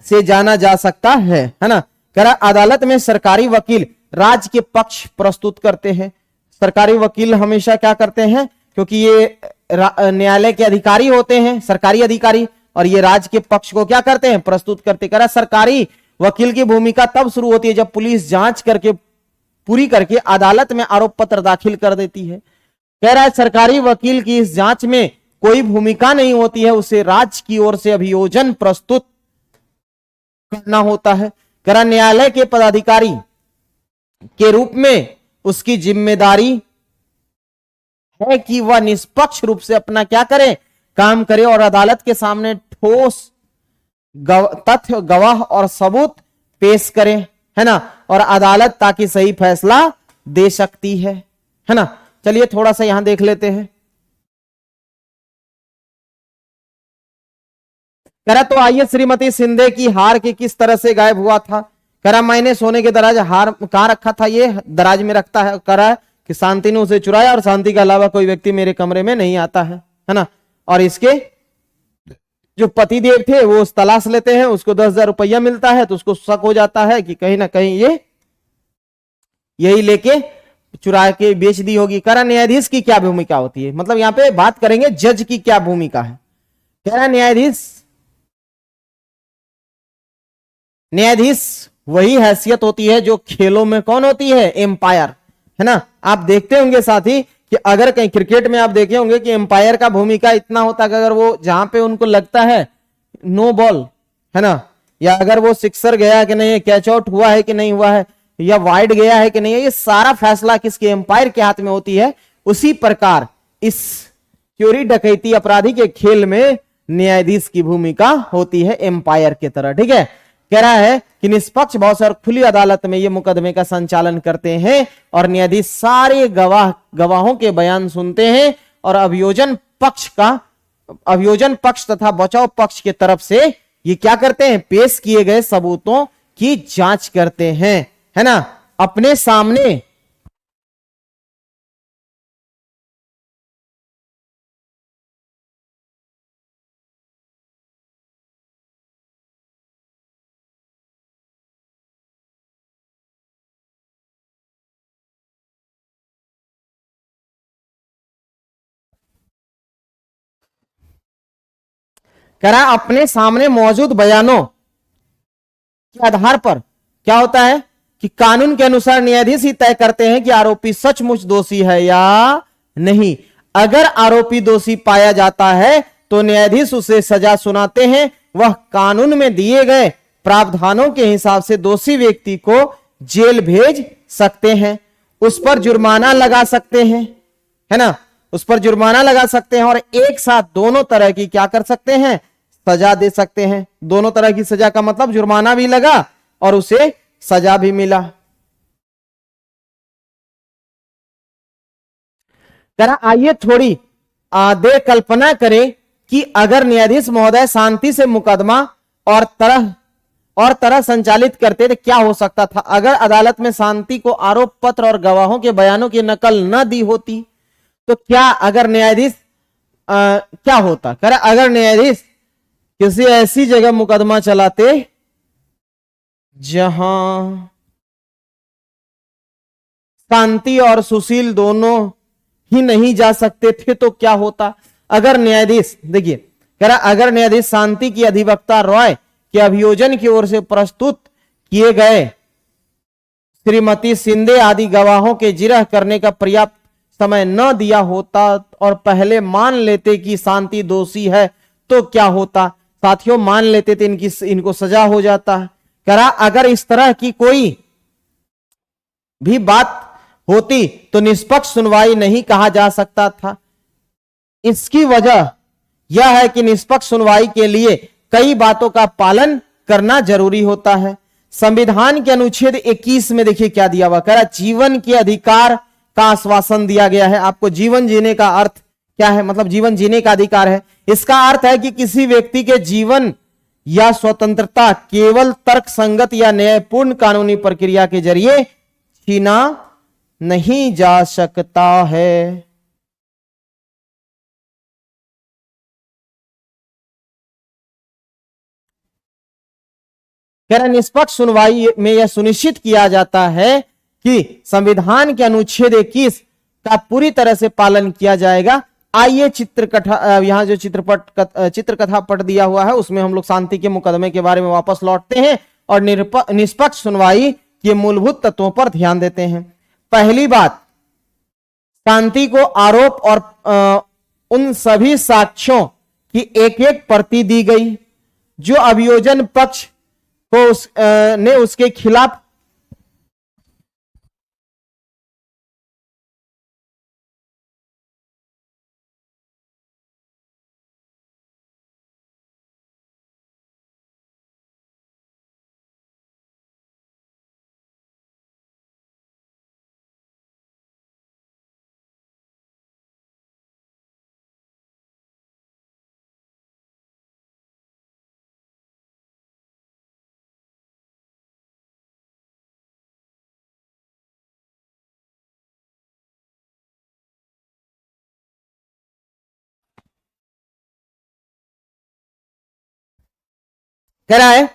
से जाना जा सकता है ना? कह रहा अदालत में सरकारी वकील राज्य के पक्ष प्रस्तुत करते हैं। सरकारी वकील हमेशा क्या करते हैं? क्योंकि ये न्यायालय के अधिकारी होते हैं, सरकारी अधिकारी, और ये राज्य के पक्ष को क्या करते हैं? प्रस्तुत करते। कह रहा सरकारी वकील की भूमिका तब शुरू होती है जब पुलिस जांच करके पूरी करके अदालत में आरोप पत्र दाखिल कर देती है। कह रहा है सरकारी वकील की इस जांच में कोई भूमिका नहीं होती है, उसे राज्य की ओर से अभियोजन प्रस्तुत करना होता है। कह रहा न्यायालय के पदाधिकारी के रूप में उसकी जिम्मेदारी है कि वह निष्पक्ष रूप से अपना क्या करे? काम करे और अदालत के सामने ठोस तथ्य, गवाह और सबूत पेश करे, है ना? और अदालत ताकि सही फैसला दे सकती है ना? चलिए थोड़ा सा यहां देख लेते हैं। करा तो आइए श्रीमती शिंदे की हार के किस तरह से गायब हुआ था। करा मैंने सोने के दराज हार कहां रखा था? ये दराज में रखता है। करा कि शांति ने उसे चुराया और शांति के अलावा कोई व्यक्ति मेरे कमरे में नहीं आता है ना? और इसके जो पतिदेव थे वो उस तलाश लेते हैं, उसको 10,000 रुपया मिलता है, तो उसको शक हो जाता है कि कहीं ना कहीं ये यही लेके चुरा के बेच दी होगी। करा न्यायाधीश की क्या भूमिका होती है? मतलब यहां पे बात करेंगे जज की क्या भूमिका है। कह रहा न्यायाधीश वही हैसियत होती है जो खेलों में कौन होती है? एम्पायर, है ना? आप देखते होंगे साथी कि अगर कहीं क्रिकेट में आप देखे होंगे कि एम्पायर का भूमिका इतना होता है कि अगर वो जहां पे उनको लगता है नो बॉल, है ना, या अगर वो सिक्सर गया कि नहीं, कैच आउट हुआ है कि नहीं हुआ है, या वाइड गया है कि नहीं है, ये सारा फैसला किसके? एम्पायर के हाथ में होती है। उसी प्रकार इस चोरी डकैती अपराधी के खेल में न्यायाधीश की भूमिका होती है एम्पायर की तरह। ठीक है, कह रहा है कि निष्पक्ष भाव से और खुली अदालत में ये मुकदमे का संचालन करते हैं और न्यायाधीश सारे गवाहों के बयान सुनते हैं और अभियोजन पक्ष तथा बचाव पक्ष की तरफ से ये क्या करते हैं? पेश किए गए सबूतों की जांच करते हैं, है ना? अपने सामने करा अपने सामने मौजूद बयानों के आधार पर क्या होता है कि कानून के अनुसार न्यायाधीश ही तय करते हैं कि आरोपी सचमुच दोषी है या नहीं। अगर आरोपी दोषी पाया जाता है तो न्यायाधीश उसे सजा सुनाते हैं। वह कानून में दिए गए प्रावधानों के हिसाब से दोषी व्यक्ति को जेल भेज सकते हैं, उस पर जुर्माना लगा सकते हैं, है ना? उस पर जुर्माना लगा सकते हैं और एक साथ दोनों तरह की क्या कर सकते हैं? सजा दे सकते हैं। दोनों तरह की सजा का मतलब जुर्माना भी लगा और उसे सजा भी मिला। आइए थोड़ी देर कल्पना करें कि अगर न्यायाधीश महोदय शांति से मुकदमा और तरह संचालित करते तो क्या हो सकता था। अगर अदालत में शांति को आरोप पत्र और गवाहों के बयानों की नकल न दी होती तो क्या अगर न्यायाधीश क्या होता? अगर न्यायाधीश किसी ऐसी जगह मुकदमा चलाते जहां शांति और सुशील दोनों ही नहीं जा सकते थे तो क्या होता? अगर न्यायाधीश, देखिए कह रहा अगर न्यायाधीश शांति की अधिवक्ता रॉय के अभियोजन की ओर से प्रस्तुत किए गए श्रीमती शिंदे आदि गवाहों के जिरह करने का पर्याप्त समय न दिया होता और पहले मान लेते कि शांति दोषी है तो क्या होता। साथियों, मान लेते थे इनको सजा हो जाता है। करा अगर इस तरह की कोई भी बात होती तो निष्पक्ष सुनवाई नहीं कहा जा सकता था। इसकी वजह यह है कि निष्पक्ष सुनवाई के लिए कई बातों का पालन करना जरूरी होता है। संविधान के अनुच्छेद 21 में देखिए क्या दिया हुआ, कह रहा जीवन के अधिकार का आश्वासन दिया गया है। आपको जीवन जीने का अर्थ क्या है, मतलब जीवन जीने का अधिकार है। इसका अर्थ है कि किसी व्यक्ति के जीवन या स्वतंत्रता केवल तर्क संगत या न्यायपूर्ण कानूनी प्रक्रिया के जरिए छीना नहीं जा सकता है। कह रहे निष्पक्ष सुनवाई में यह सुनिश्चित किया जाता है कि संविधान के अनुच्छेद 21 का पूरी तरह से पालन किया जाएगा। आइए चित्रकथा, यहां जो चित्रकथा पढ़ दिया हुआ है उसमें हम लोग शांति के मुकदमे के बारे में वापस लौटते हैं और निष्पक्ष सुनवाई के मूलभूत तत्वों पर ध्यान देते हैं। पहली बात, शांति को आरोप और उन सभी साक्ष्यों की एक एक प्रति दी गई जो अभियोजन पक्ष को ने उसके खिलाफ कह रहा है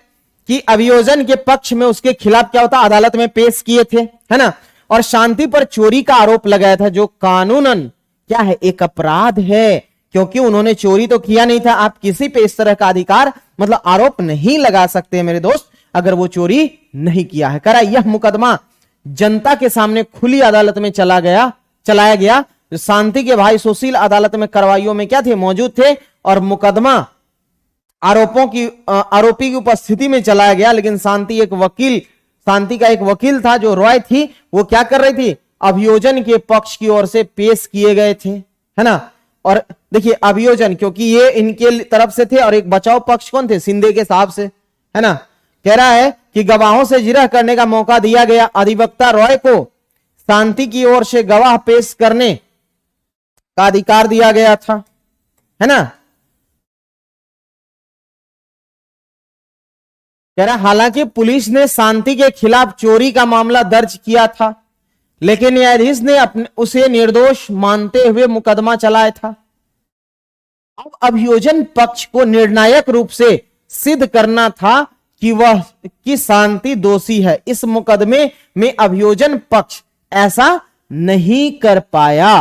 कि अभियोजन के पक्ष में उसके खिलाफ क्या होता, अदालत में पेश किए थे, है ना, और शांति पर चोरी का आरोप लगाया था जो कानूनन क्या है, एक अपराध है, क्योंकि उन्होंने चोरी तो किया नहीं था। आप किसी पे इस तरह का अधिकार मतलब आरोप नहीं लगा सकते हैं मेरे दोस्त अगर वो चोरी नहीं किया है। कह रहा यह मुकदमा जनता के सामने खुली अदालत में चलाया गया। शांति के भाई सुशील अदालत में कार्रवाइयों में क्या थे, मौजूद थे और मुकदमा आरोपी की उपस्थिति में चलाया गया। लेकिन शांति का एक वकील था जो रॉय थी, वो क्या कर रही थी, अभियोजन के पक्ष की ओर से पेश किए गए थे, है ना। और देखिए अभियोजन, क्योंकि ये इनके तरफ से थे और एक बचाव पक्ष कौन थे, शिंदे के साहब से, है ना। कह रहा है कि गवाहों से जिरह करने का मौका दिया गया। अधिवक्ता रॉय को शांति की ओर से गवाह पेश करने का अधिकार दिया गया था, है ना। कह रहा हालांकि पुलिस ने शांति के खिलाफ चोरी का मामला दर्ज किया था, लेकिन न्यायाधीश ने उसे निर्दोष मानते हुए मुकदमा चलाया था। अब अभियोजन पक्ष को निर्णायक रूप से सिद्ध करना था कि शांति दोषी है। इस मुकदमे में अभियोजन पक्ष ऐसा नहीं कर पाया,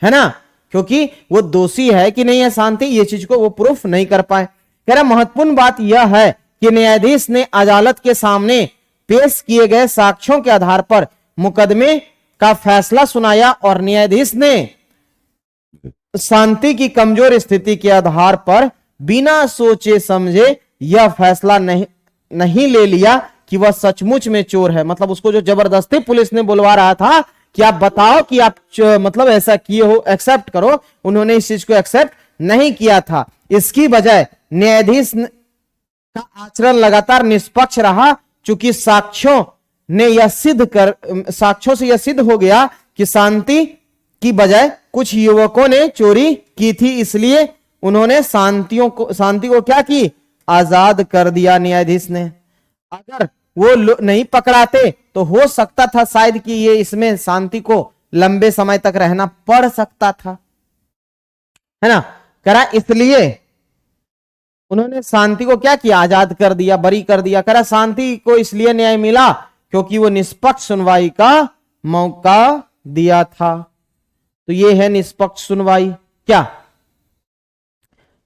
है ना, क्योंकि वो दोषी है कि नहीं है शांति, ये चीज को वो प्रूफ नहीं कर पाए। कह रहा महत्वपूर्ण बात यह है कि न्यायाधीश ने अदालत के सामने पेश किए गए साक्ष्यों के आधार पर मुकदमे का फैसला सुनाया और न्यायाधीश ने शांति की कमजोर स्थिति के आधार पर बिना सोचे समझे यह फैसला नहीं ले लिया कि वह सचमुच में चोर है। मतलब उसको जो जबरदस्ती पुलिस ने बुलवा रहा था कि आप बताओ कि आप मतलब ऐसा किए हो, एक्सेप्ट करो, उन्होंने इस चीज को एक्सेप्ट नहीं किया था। इसकी बजाय न्यायाधीश का आचरण लगातार निष्पक्ष रहा, चूंकि साक्ष्यों से यह सिद्ध हो गया कि शांति की बजाय कुछ युवकों ने चोरी की थी, इसलिए उन्होंने शांति को क्या की, आजाद कर दिया न्यायाधीश ने। अगर वो नहीं पकड़ाते तो हो सकता था शायद कि ये इसमें शांति को लंबे समय तक रहना पड़ सकता था, है ना। करा इसलिए उन्होंने शांति को क्या किया, आजाद कर दिया, बरी कर दिया। करा शांति को इसलिए न्याय मिला क्योंकि वो निष्पक्ष सुनवाई का मौका दिया था। तो ये है निष्पक्ष सुनवाई। क्या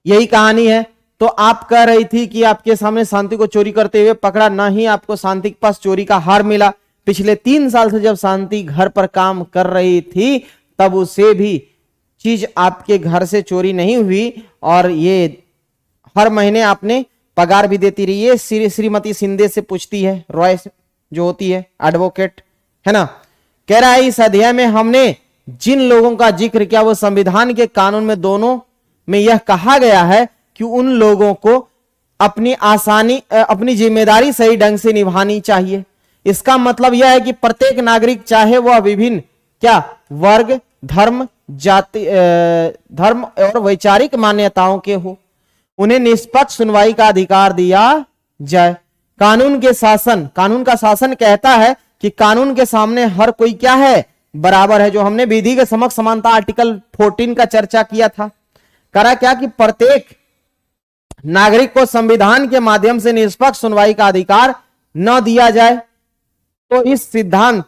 यही कहानी है? तो आप कह रही थी कि आपके सामने शांति को चोरी करते हुए पकड़ा, ना ही आपको शांति के पास चोरी का हार मिला, पिछले 3 साल से जब शांति घर पर काम कर रही थी तब उसे भी चीज आपके घर से चोरी नहीं हुई और ये हर महीने आपने पगार भी देती रही है। श्रीमती सिंधे से पूछती है, रॉय जो होती है एडवोकेट, है ना। कह रहा है इस अध्याय में हमने जिन लोगों का जिक्र किया वो संविधान के कानून में दोनों में यह कहा गया है कि उन लोगों को अपनी जिम्मेदारी सही ढंग से निभानी चाहिए। इसका मतलब यह है कि प्रत्येक नागरिक चाहे वह विभिन्न क्या वर्ग, धर्म, जाति, धर्म और वैचारिक मान्यताओं के हो, उन्हें निष्पक्ष सुनवाई का अधिकार दिया जाए। कानून का शासन कहता है कि कानून के सामने हर कोई क्या है, बराबर है। जो हमने विधि के समक्ष समानता आर्टिकल 14 का चर्चा किया था। करा क्या कि प्रत्येक नागरिक को संविधान के माध्यम से निष्पक्ष सुनवाई का अधिकार न दिया जाए तो इस सिद्धांत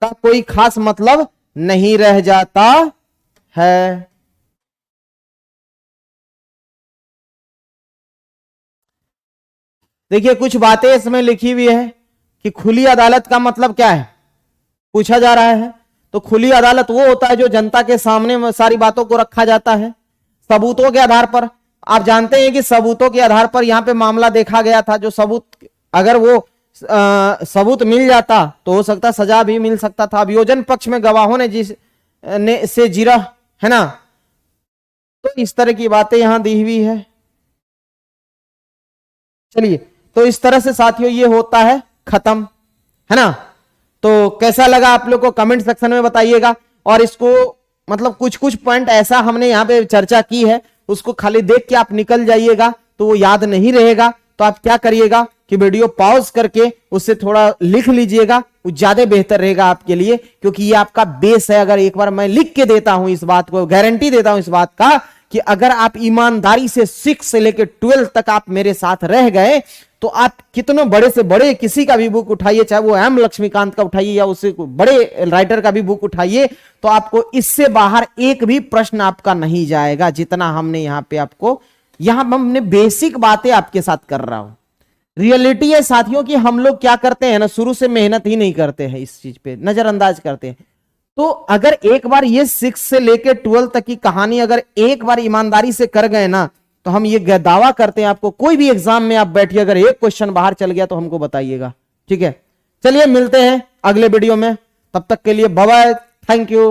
का कोई खास मतलब नहीं रह जाता है। देखिए कुछ बातें इसमें लिखी हुई है कि खुली अदालत का मतलब क्या है, पूछा जा रहा है। तो खुली अदालत वो होता है जो जनता के सामने सारी बातों को रखा जाता है सबूतों के आधार पर। आप जानते हैं कि सबूतों के आधार पर यहां पे मामला देखा गया था। जो सबूत, अगर वो सबूत मिल जाता तो हो सकता सजा भी मिल सकता था। अभियोजन पक्ष में गवाहों ने से जिरा, है ना। तो इस तरह की बातें यहां दी हुई है। चलिए, तो इस तरह से साथियों ये होता है खत्म, है ना। तो कैसा लगा आप लोग को कमेंट सेक्शन में बताइएगा। और इसको मतलब कुछ कुछ पॉइंट ऐसा हमने यहाँ पे चर्चा की है, उसको खाली देख के आप निकल जाइएगा तो वो याद नहीं रहेगा। तो आप क्या करिएगा कि वीडियो पॉज करके उससे थोड़ा लिख लीजिएगा, वो ज्यादा बेहतर रहेगा आपके लिए, क्योंकि ये आपका बेस है। अगर एक बार मैं लिख के देता हूं इस बात को, गारंटी देता हूं इस बात का कि अगर आप ईमानदारी से 6 से लेकर 12 तक आप मेरे साथ रह गए तो आप कितने बड़े से बड़े किसी का भी बुक उठाइए, चाहे वो एम लक्ष्मीकांत का उठाइए या उससे बड़े राइटर का भी बुक उठाइए, तो आपको इससे बाहर एक भी प्रश्न आपका नहीं जाएगा। जितना हमने यहाँ पे आपको, यहां हमने बेसिक बातें आपके साथ कर रहा हूं। रियलिटी है साथियों कि हम लोग क्या करते हैं ना, शुरू से मेहनत ही नहीं करते हैं, इस चीज पे नजरअंदाज करते हैं। तो अगर एक बार ये 6 से लेकर 12 तक की कहानी अगर एक बार ईमानदारी से कर गए ना, तो हम ये दावा करते हैं आपको, कोई भी एग्जाम में आप बैठिए, अगर एक क्वेश्चन बाहर चल गया तो हमको बताइएगा, ठीक है। चलिए मिलते हैं अगले वीडियो में, तब तक के लिए bye bye, thank you,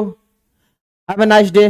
have a nice day.